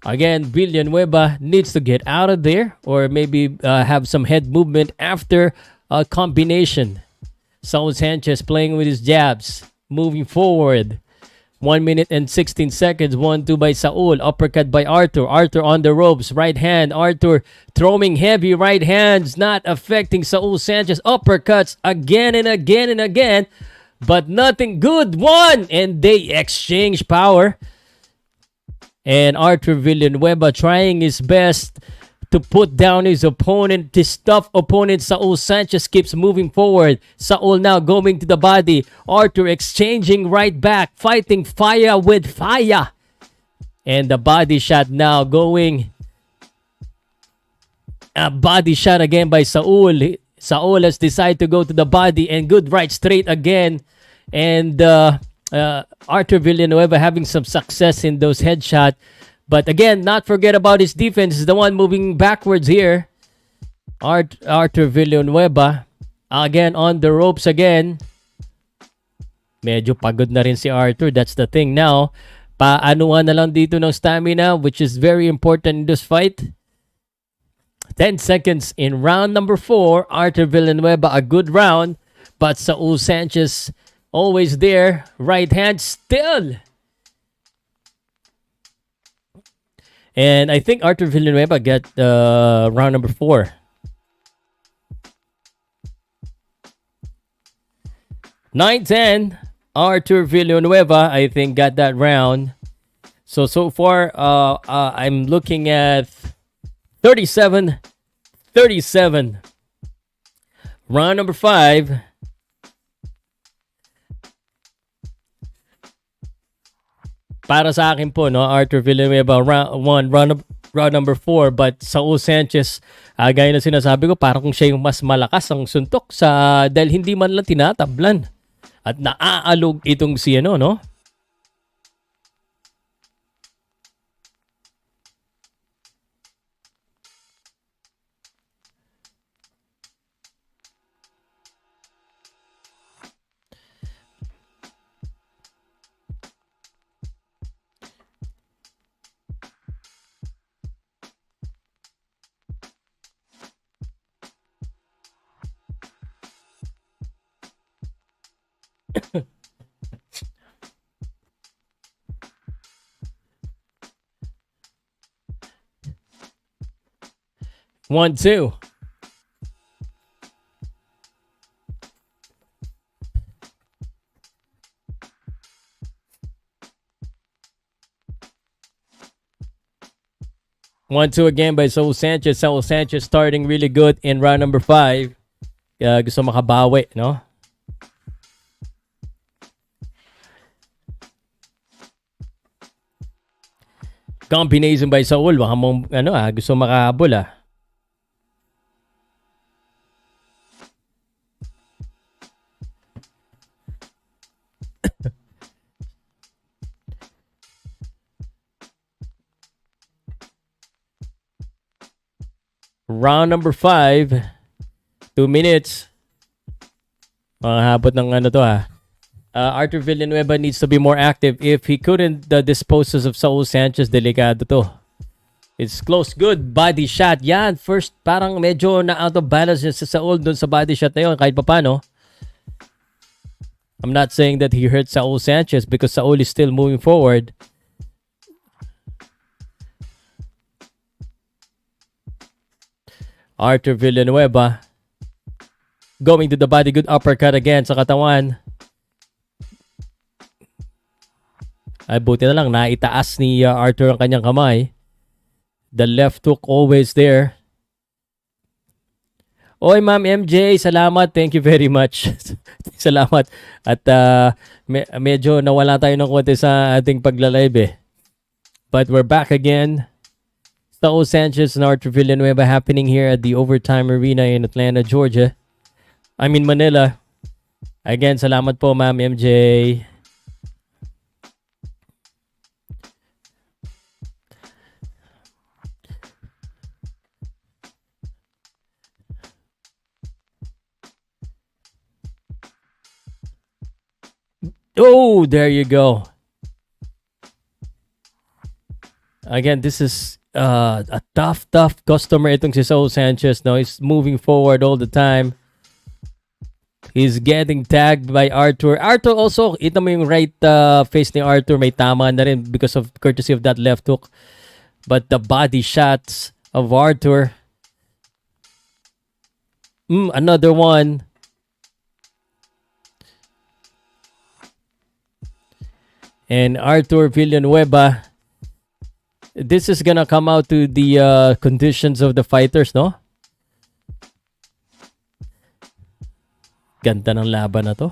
Again, Villanueva needs to get out of there or maybe have some head movement after a combination. Saul Sanchez playing with his jabs, moving forward. 1 minute and 16 seconds. 1-2 by Saul. Uppercut by Arthur. Arthur on the ropes. Right hand. Arthur throwing heavy right hands, not affecting Saul Sanchez. Uppercuts again and again and again, but nothing good. One, and they exchange power. And Arthur Villanueva trying his best to put down his opponent. This tough opponent, Saul Sanchez, keeps moving forward. Saul now going to the body. Arthur exchanging right back, fighting fire with fire. And the body shot now going. A body shot again by Saul. Saul has decided to go to the body and good right straight again. And Arthur Villanueva having some success in those headshot. But again, not forget about his defense. Is the one moving backwards here. Arthur Villanueva. Again, on the ropes again. Medyo pagod na rin si Arthur. That's the thing now. Paanuhan na lang dito ng stamina, which is very important in this fight. 10 seconds in round number 4. Arthur Villanueva, a good round. But Saul Sanchez always there. Right hand still. And I think Arthur Villanueva got round number 4. Nine, 10. Arthur Villanueva, I think, got that round. So far, I'm looking at 37. Round number 5. Para sa akin po, no, Arthur Villanueva round number 4, but Saul Sanchez, gaya na sinasabi ko, parang kung siya yung mas malakas ang suntok dahil hindi man lang tinatablan. At naaalog itong si ano, no? One, two. One, two again by Saul Sanchez. Saul Sanchez starting really good in round number 5. Gusto makabawi, no? Combination by Saul. Baka mong, gusto makahabol, Round number 5. 2 minutes. Habot ng Arthur Villanueva needs to be more active. If he couldn't dispose of Saul Sanchez, delikado to. It's close. Good body shot. Yan. First, parang medyo na out of balance si Saul dun sa body shot na yun. Kahit pa paano. I'm not saying that he hurt Saul Sanchez because Saul is still moving forward. Arthur Villanueva going to the body. Good uppercut again sa katawan. Ay, buti na lang naitaas ni Arthur ang kanyang kamay. The left hook always there. Oy, Ma'am MJ, salamat. Thank you very much. Salamat. At medyo nawala tayo ng konti sa ating pagla-live But we're back again. Saul Sanchez and Arthur Villanueva happening here at the Overtime Arena in Atlanta, Georgia. I'm in Manila. Again, salamat po, Ma'am MJ. Oh, there you go. Again, this is a tough customer itong si Saul Sanchez. No, he's moving forward all the time. He's getting tagged by Arthur. Arthur also, ito mo yung right face ni Arthur, may tama na rin because of courtesy of that left hook. But the body shots of Arthur. Another one. And Arthur Villanueva, this is gonna come out to the conditions of the fighters, no? Ganda ng laban na to.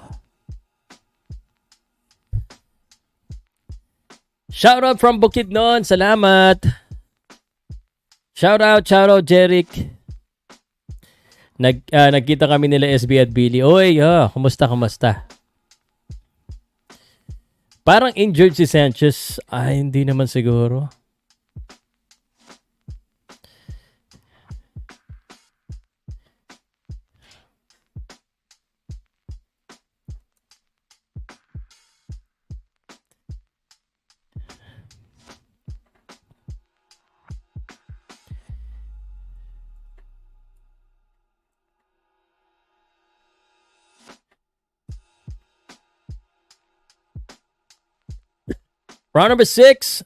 Shoutout from Bukidnon. Salamat. Shoutout Jeric. Nagkita kami nila SB at Billy. Oy, kumusta? Parang injured si Sanchez. Ay, hindi naman siguro. Round number 6.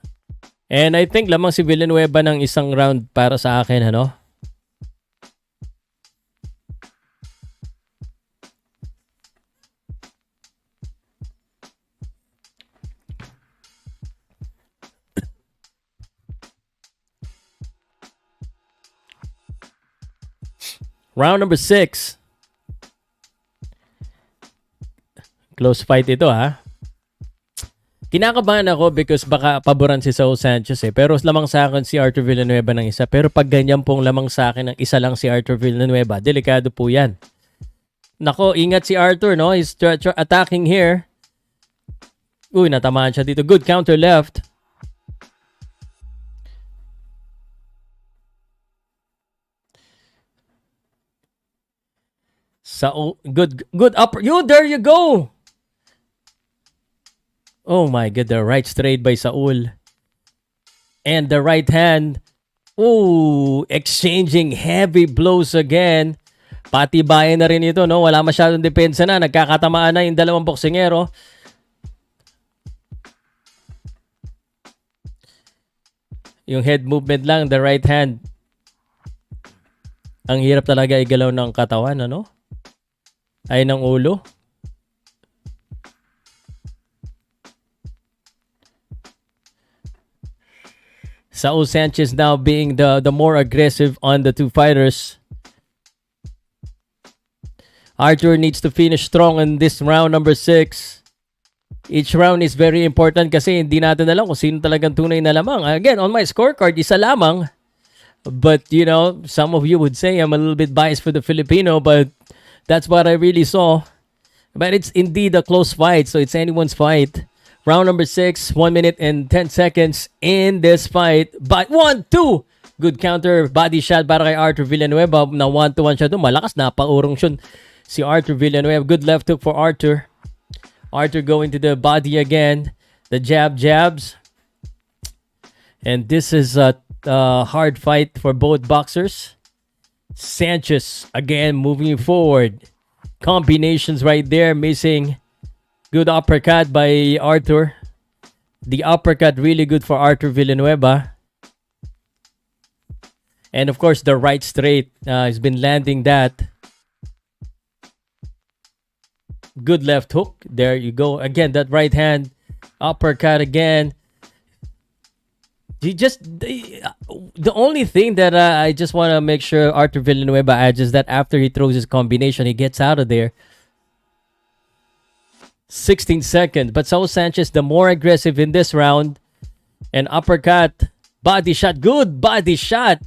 And I think lamang si Villanueva ng isang round para sa akin, ano? Round number 6. Close fight ito, ha? Kinakabahan ako because baka paboran si Saul Sanchez Pero lamang sa akin si Arthur Villanueva ng isa. Pero pag ganyan pong lamang sa akin ng isa lang si Arthur Villanueva, delikado po yan. Nako, ingat si Arthur, no? He's attacking here. Uy, natamaan siya dito. Good counter left. Good upper. There you go. Oh my god, the right straight by Saul. And the right hand. Ooh, exchanging heavy blows again. Patibayan na rin ito, no? Wala masyadong depensa na. Nagkakatamaan na yung dalawang boksingero. Yung head movement lang, the right hand. Ang hirap talaga igalaw ng katawan, ano? Ay, ng ulo. Saul Sanchez now being the more aggressive on the two fighters. Arthur needs to finish strong in this round number 6. Each round is very important kasi hindi natin alam kung sino talagang tunay na lamang. Again, on my scorecard, isa lamang. But, you know, some of you would say I'm a little bit biased for the Filipino, but that's what I really saw. But it's indeed a close fight, so it's anyone's fight. Round number 6, 1 minute and 10 seconds in this fight. But 1, 2! Good counter body shot para kay Arthur Villanueva. Na 1-1 siya doon. Malakas na paurong siya si Arthur Villanueva. Good left hook for Arthur. Arthur going to the body again. The jabs. And this is a hard fight for both boxers. Sanchez again moving forward. Combinations right there missing. Good uppercut by Arthur. The uppercut really good for Arthur Villanueva. And of course the right straight. He's been landing that. Good left hook. There you go. Again, that right hand. Uppercut again. The only thing that I just want to make sure Arthur Villanueva adds is that after he throws his combination, he gets out of there. 16 seconds. But Saul Sanchez, the more aggressive in this round. And uppercut. Body shot. Good body shot.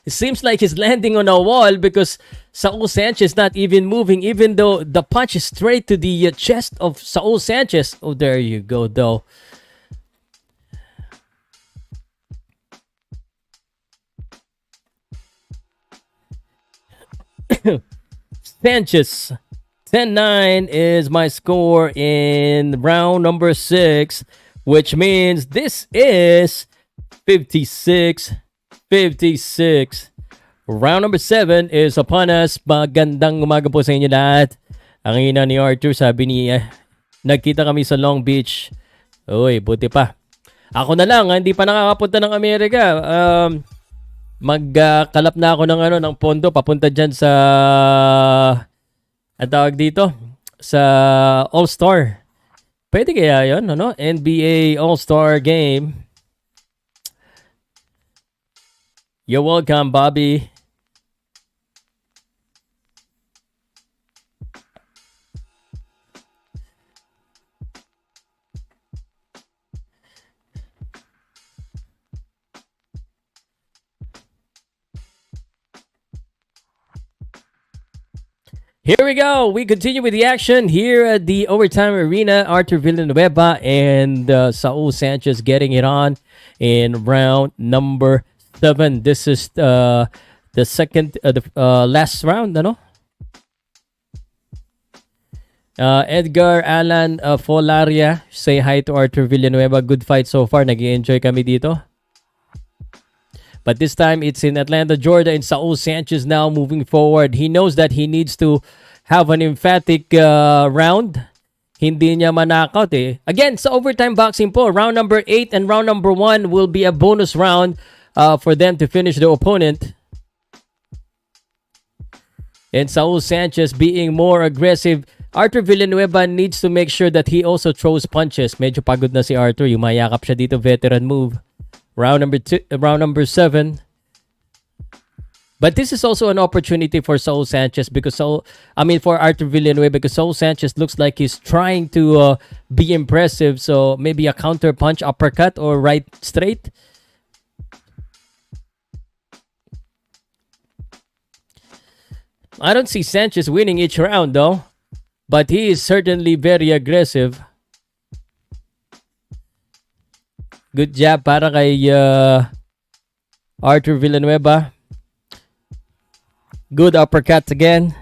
It seems like he's landing on a wall because Saul Sanchez not even moving, even though the punch is straight to the chest of Saul Sanchez. Oh, there you go, though. Sanchez. 10-9 is my score in round number 6, which means this is 56-56. Round number 7 is upon us. Magandang umaga po sa inyo lahat. Ang ina ni Arthur, sabi ni nagkita kami sa Long Beach. Uy, buti pa. Ako na lang, hindi pa nakakapunta ng Amerika. Magkalap na ako ng pondo papunta dyan sa at tawag dito sa All-Star. Pwede kaya yun, ano? NBA All-Star Game. You're welcome, Bobby. Here we go. We continue with the action here at the Overtime Arena. Arthur Villanueva and Saul Sanchez getting it on in round number 7. This is the second, last round, ano? Edgar Alan Folaria, say hi to Arthur Villanueva. Good fight so far. Nag-i-enjoy kami dito. But this time, it's in Atlanta, Georgia, and Saul Sanchez now moving forward. He knows that he needs to have an emphatic round. Hindi niya manakaut eh. Again, sa Overtime Boxing po, round number 8 and round number 1 will be a bonus round for them to finish the opponent. And Saul Sanchez being more aggressive. Arthur Villanueva needs to make sure that he also throws punches. Medyo pagod na si Arthur. Yumayakap siya dito, veteran move. Round number 7. But this is also an opportunity for Saul Sanchez for Arthur Villanueva, because Saul Sanchez looks like he's trying to be impressive. So maybe a counter punch, uppercut, or right straight. I don't see Sanchez winning each round though. But he is certainly very aggressive. Good jab para kay Arthur Villanueva. Good uppercut again.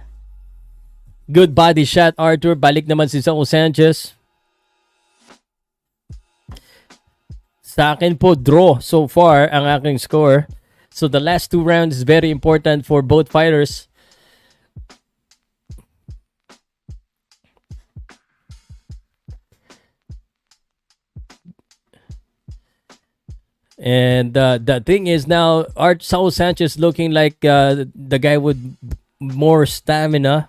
Good body shot, Arthur. Balik naman si Saul Sanchez. Sa akin po, draw so far ang aking score. So the last 2 rounds is very important for both fighters. And the thing is now, Saul Sanchez looking like the guy with more stamina.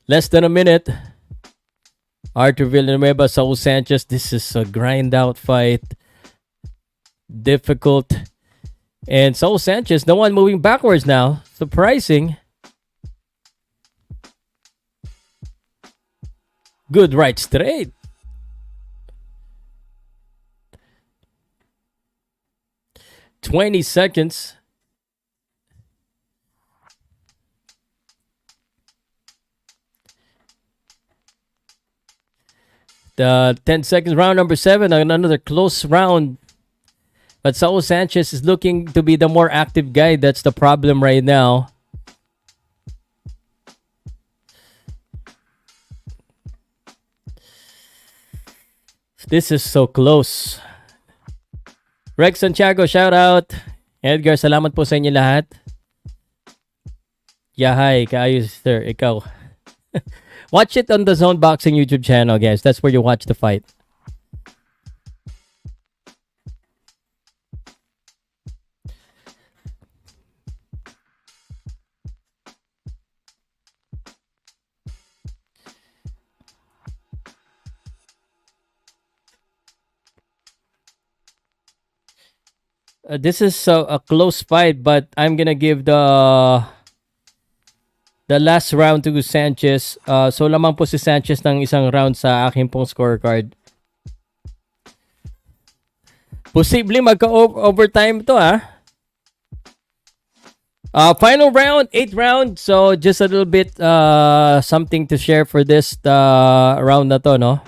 Less than a minute. Arthur Villanueva, Saul Sanchez. This is a grind out fight. Difficult. And Saul Sanchez, the one moving backwards now. Surprising. Good right straight. "20 seconds. The 10 seconds, round number 7, another close round. But Saul Sanchez is looking to be the more active guy. That's the problem right now. This is so close. Rex Santiago, shout out. Edgar, salamat po sa inyo lahat. Yahay, kaayos sir, ikaw. Watch it on the Zone Boxing YouTube channel, guys. That's where you watch the fight. This is a close fight, but I'm gonna give the last round to Sanchez. So lamang po si Sanchez ng isang round sa aking pong scorecard. Posible magka-overtime to final round, 8th round. So just a little bit something to share for this round na to, no?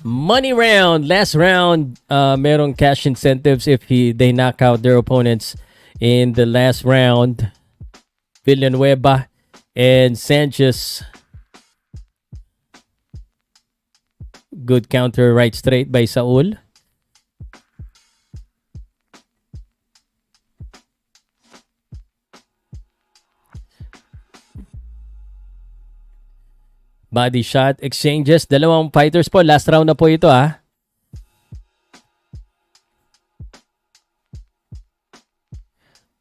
Money round, last round, merong cash incentives if they knock out their opponents in the last round. Villanueva and Sanchez. Good counter right straight by Saul. Body shot exchanges. Dalawang fighters po. Last round na po ito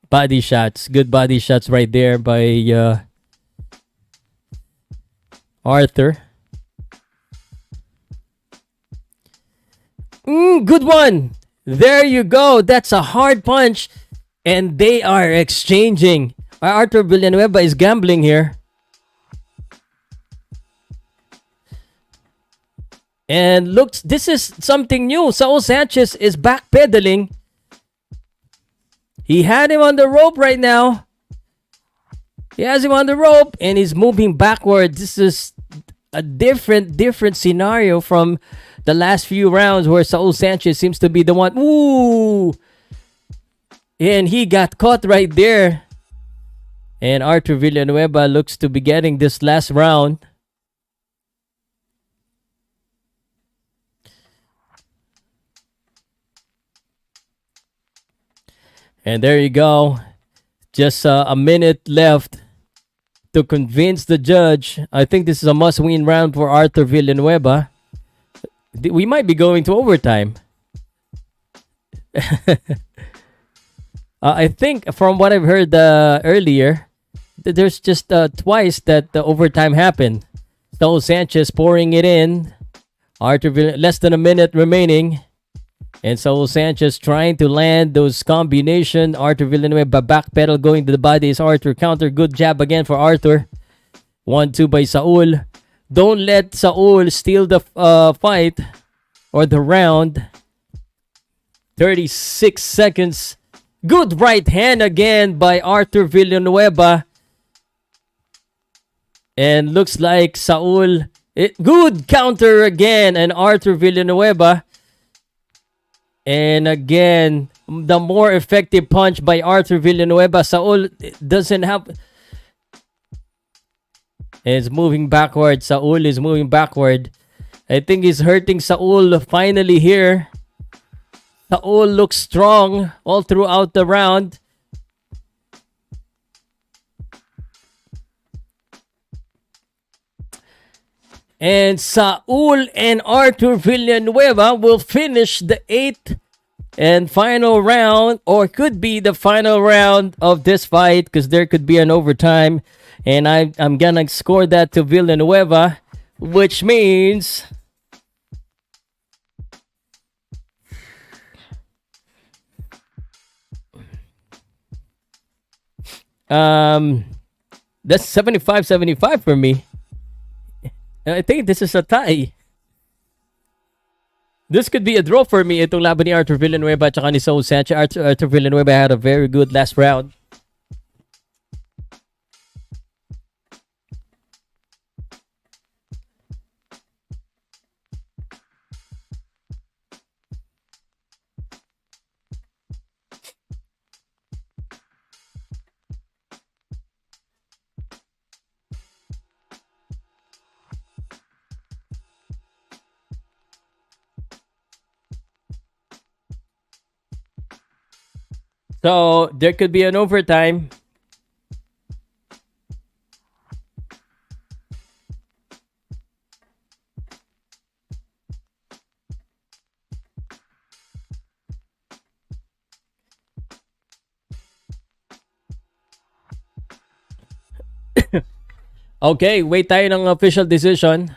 Body shots. Good body shots right there by Arthur. Good one. There you go. That's a hard punch. And they are exchanging. Arthur Villanueva is gambling here. And looks, this is something new. Saul Sanchez is backpedaling. He had him on the rope right now. He has him on the rope and he's moving backwards. This is a different scenario from the last few rounds where Saul Sanchez seems to be the one. Ooh! And he got caught right there. And Arthur Villanueva looks to be getting this last round. And there you go. Just a minute left to convince the judge. I think this is a must-win round for Arthur Villanueva. We might be going to overtime. I think from what I've heard earlier, there's just twice that the overtime happened. Saul Sanchez pouring it in. Arthur less than a minute remaining. And Saul Sanchez trying to land those combination. Arthur Villanueva backpedal going to the body is Arthur. Counter. Good jab again for Arthur. 1-2 by Saul. Don't let Saul steal the fight or the round. 36 seconds. Good right hand again by Arthur Villanueva. And looks like Saul. Good counter again, and Arthur Villanueva. And again, the more effective punch by Arthur Villanueva. Saul doesn't have... Is moving backward. Saul is moving backward. I think he's hurting Saul finally here. Saul looks strong all throughout the round. And Saul and Arthur Villanueva will finish the 8th and final round, or could be the final round of this fight, because there could be an overtime. And I'm gonna score that to Villanueva, which means that's 75-75 for me. I think this is a tie. This could be a draw for me, itong laban ni Arthur Villanueva at ni Saul Sanchez. Arthur Villanueva had a very good last round. So, there could be an overtime. Okay, wait tayo ng official decision.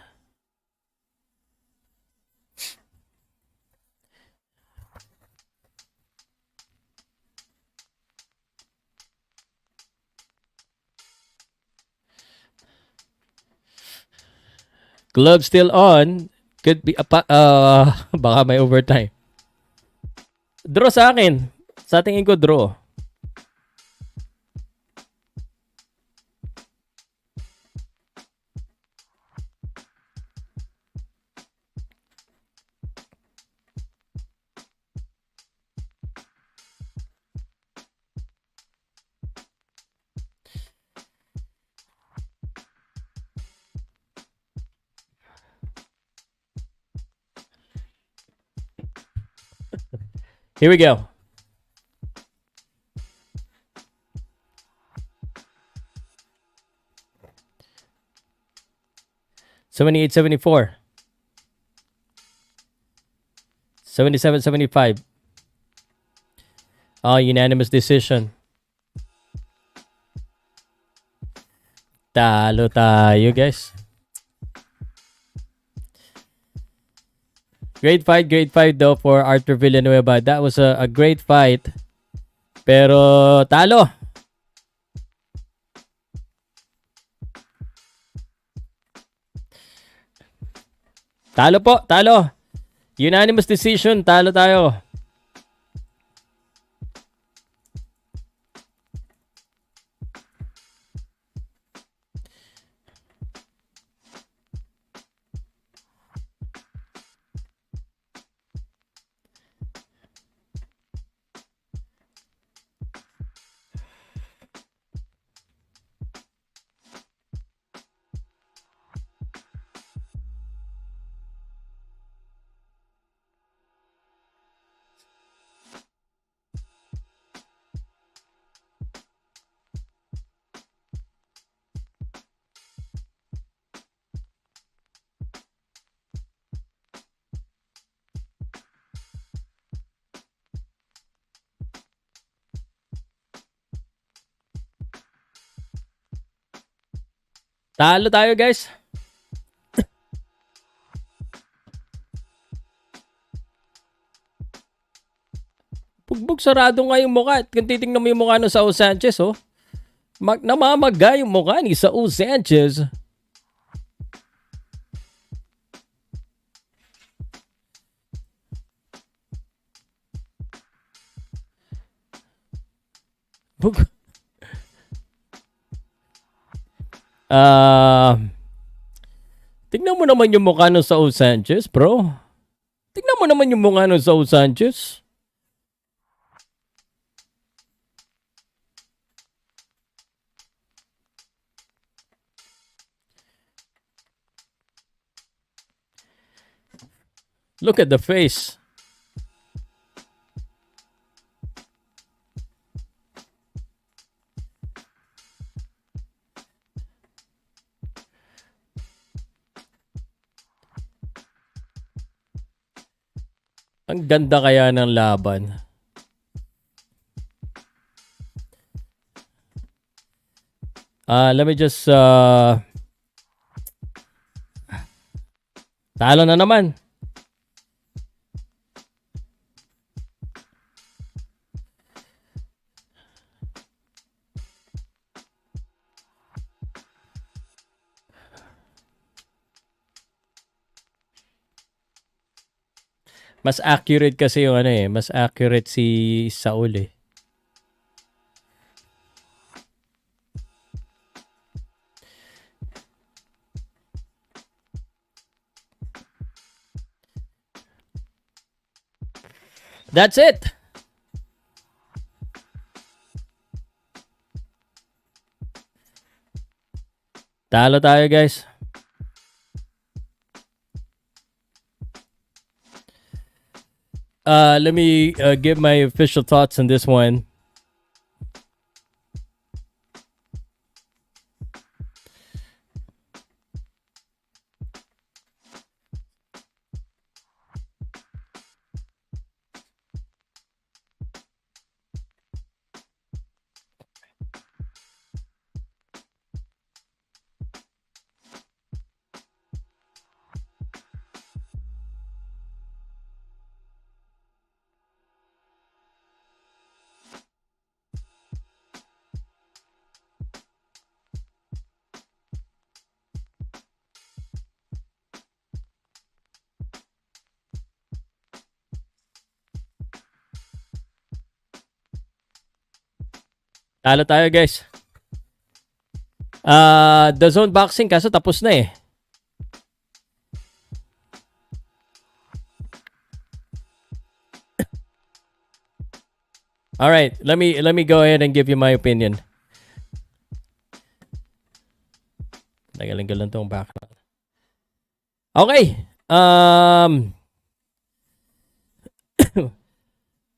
Glove still on. Could be baka may overtime. Draw sa akin. Sa tingin ko draw. Here we go. $78, $74. $77, $75. Unanimous decision. Talo tayo, guys. Great fight though for Arthur Villanueva. That was a great fight. Pero talo. Talo po, talo. Unanimous decision, talo tayo. Talo tayo, guys. Bugbog sarado nga yung mukha. At kung titingnan mo yung mukha ng Saul Sanchez, oh. Namamaga yung mukha ni Saul Sanchez. Tingnan mo naman yung mukha ng Saul Sanchez, bro. Tingnan mo naman yung mukha ng Saul Sanchez. Look at the face. Ang ganda kaya ng laban. Let me just talo na naman. Mas accurate kasi yung mas accurate si Saul eh. That's it. Talo tayo, guys. Let me give my official thoughts on this one. Talo tayo, guys. The zone boxing kaso tapos na eh. All right, let me go ahead and give you my opinion. Nagaling lang tong background. Okay.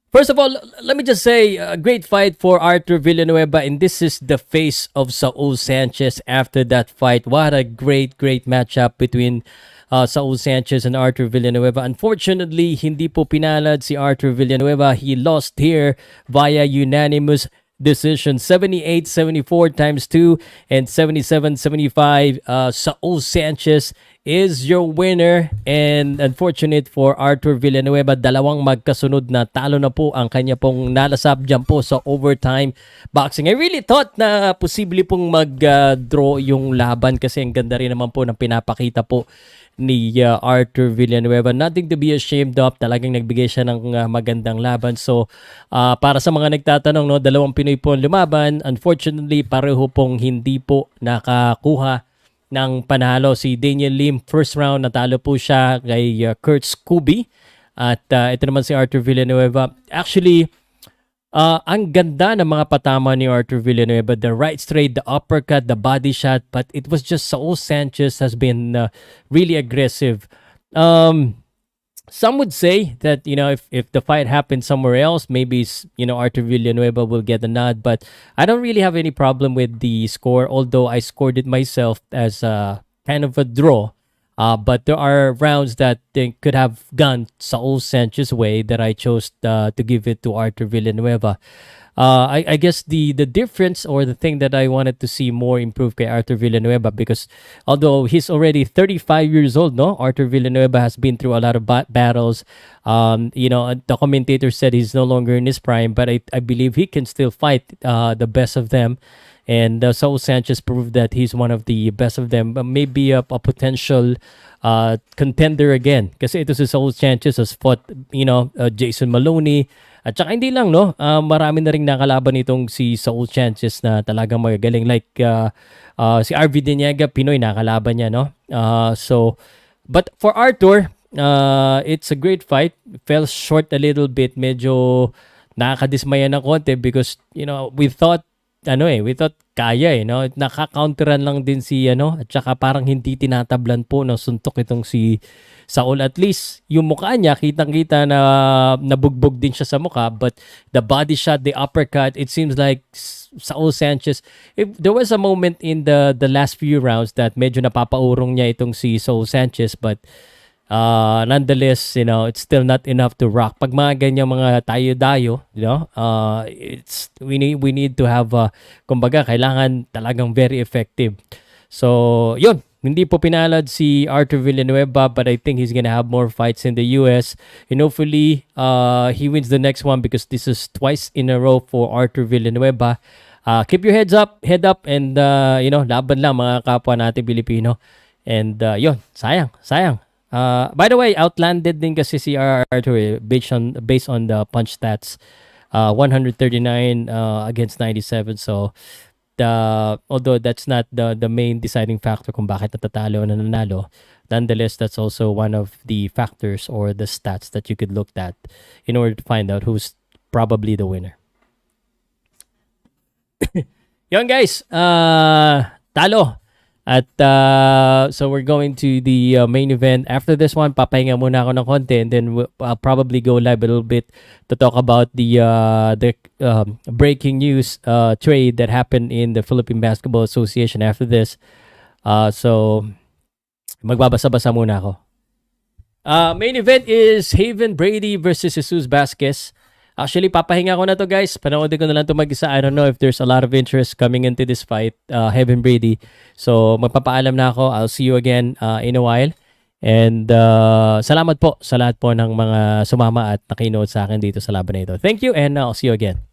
First of all, let me just say, a great fight for Arthur Villanueva, and this is the face of Saul Sanchez after that fight. What a great matchup between Saul Sanchez and Arthur Villanueva. Unfortunately, hindi po pinalad si Arthur Villanueva. He lost here via unanimous decision, 78-74 times 2 and 77-75. Saul Sanchez is your winner, and unfortunate for Arthur Villanueva, dalawang magkasunod na talo na po ang kanya pong nalasap dyan po sa overtime boxing. I really thought na posible pong mag-draw yung laban kasi ang ganda rin naman po ng pinapakita po ni Arthur Villanueva. Nothing to be ashamed of. Talagang nagbigay siya ng magandang laban. So, para sa mga nagtatanong, no, dalawang Pinoy po ang lumaban. Unfortunately, pareho pong hindi po nakakuha ng panalo. Si Daniel Lim, first round, natalo po siya kay Kurt Scoby. At ito naman si Arthur Villanueva. Actually, ang ganda ng mga patama ni Arthur Villanueva. The right straight, the uppercut, the body shot. But it was just Saul Sanchez has been really aggressive. Some would say that, if the fight happened somewhere else, maybe, Arthur Villanueva will get a nod. But I don't really have any problem with the score, although I scored it myself as kind of a draw. But there are rounds that could have gone Saul Sanchez's way that I chose to give it to Arthur Villanueva. I guess the difference or the thing that I wanted to see more improve kay Arthur Villanueva, because although he's already 35 years old, no, Arthur Villanueva has been through a lot of battles. The commentator said he's no longer in his prime, but I believe he can still fight the best of them. And Saul Sanchez proved that he's one of the best of them. Maybe a potential contender again. Kasi ito si Saul Sanchez has fought, Jason Maloney. At saka hindi lang, no? Marami na rin nakalaban itong si Saul Sanchez na talagang magagaling. Like si RV Diniega, Pinoy, nakalaban niya, no? But for Arthur, it's a great fight. Fell short a little bit. Medyo nakakadismaya ng konti because, we thought kaya no, nakaka-counteran lang din si at saka parang hindi tinatablan po ng suntok itong si Saul. At least yung mukha niya kitang-kita na nabugbog din siya sa mukha, but the body shot, the uppercut, it seems like Saul Sanchez, there was a moment in the last few rounds that medyo napapaurong niya itong si Saul Sanchez, but nonetheless, it's still not enough to rock. Pag mga ganyan mga tayo-dayo, we need to have, kumbaga, kailangan talagang very effective. So, yun. Hindi po pinalad si Arthur Villanueva, but I think he's gonna have more fights in the US. And hopefully, he wins the next one because this is twice in a row for Arthur Villanueva. Keep your head up, and, laban lang mga kapwa natin Pilipino. And, yun, sayang. By the way, outlanded din kasi si Arthur based on the punch stats. 139 against 97. So although that's not the main deciding factor kung bakit natatalo o nananalo, nonetheless that's also one of the factors or the stats that you could look at in order to find out who's probably the winner. Yon guys, talo. At so we're going to the main event. After this one, papahinga muna ako ng konti, and then I'll probably go live a little bit to talk about the breaking news trade that happened in the Philippine Basketball Association after this. So magbabasa-basa muna ako. Main event is Haven Brady versus Jesus Vasquez. Actually, papahinga ko na to guys. Panoodin ko na lang to mag-isa. I don't know if there's a lot of interest coming into this fight, Heaven Brady. So, magpapaalam na ako. I'll see you again in a while. And salamat po sa lahat po ng mga sumama at nakinood sa akin dito sa laban na ito. Thank you and I'll see you again.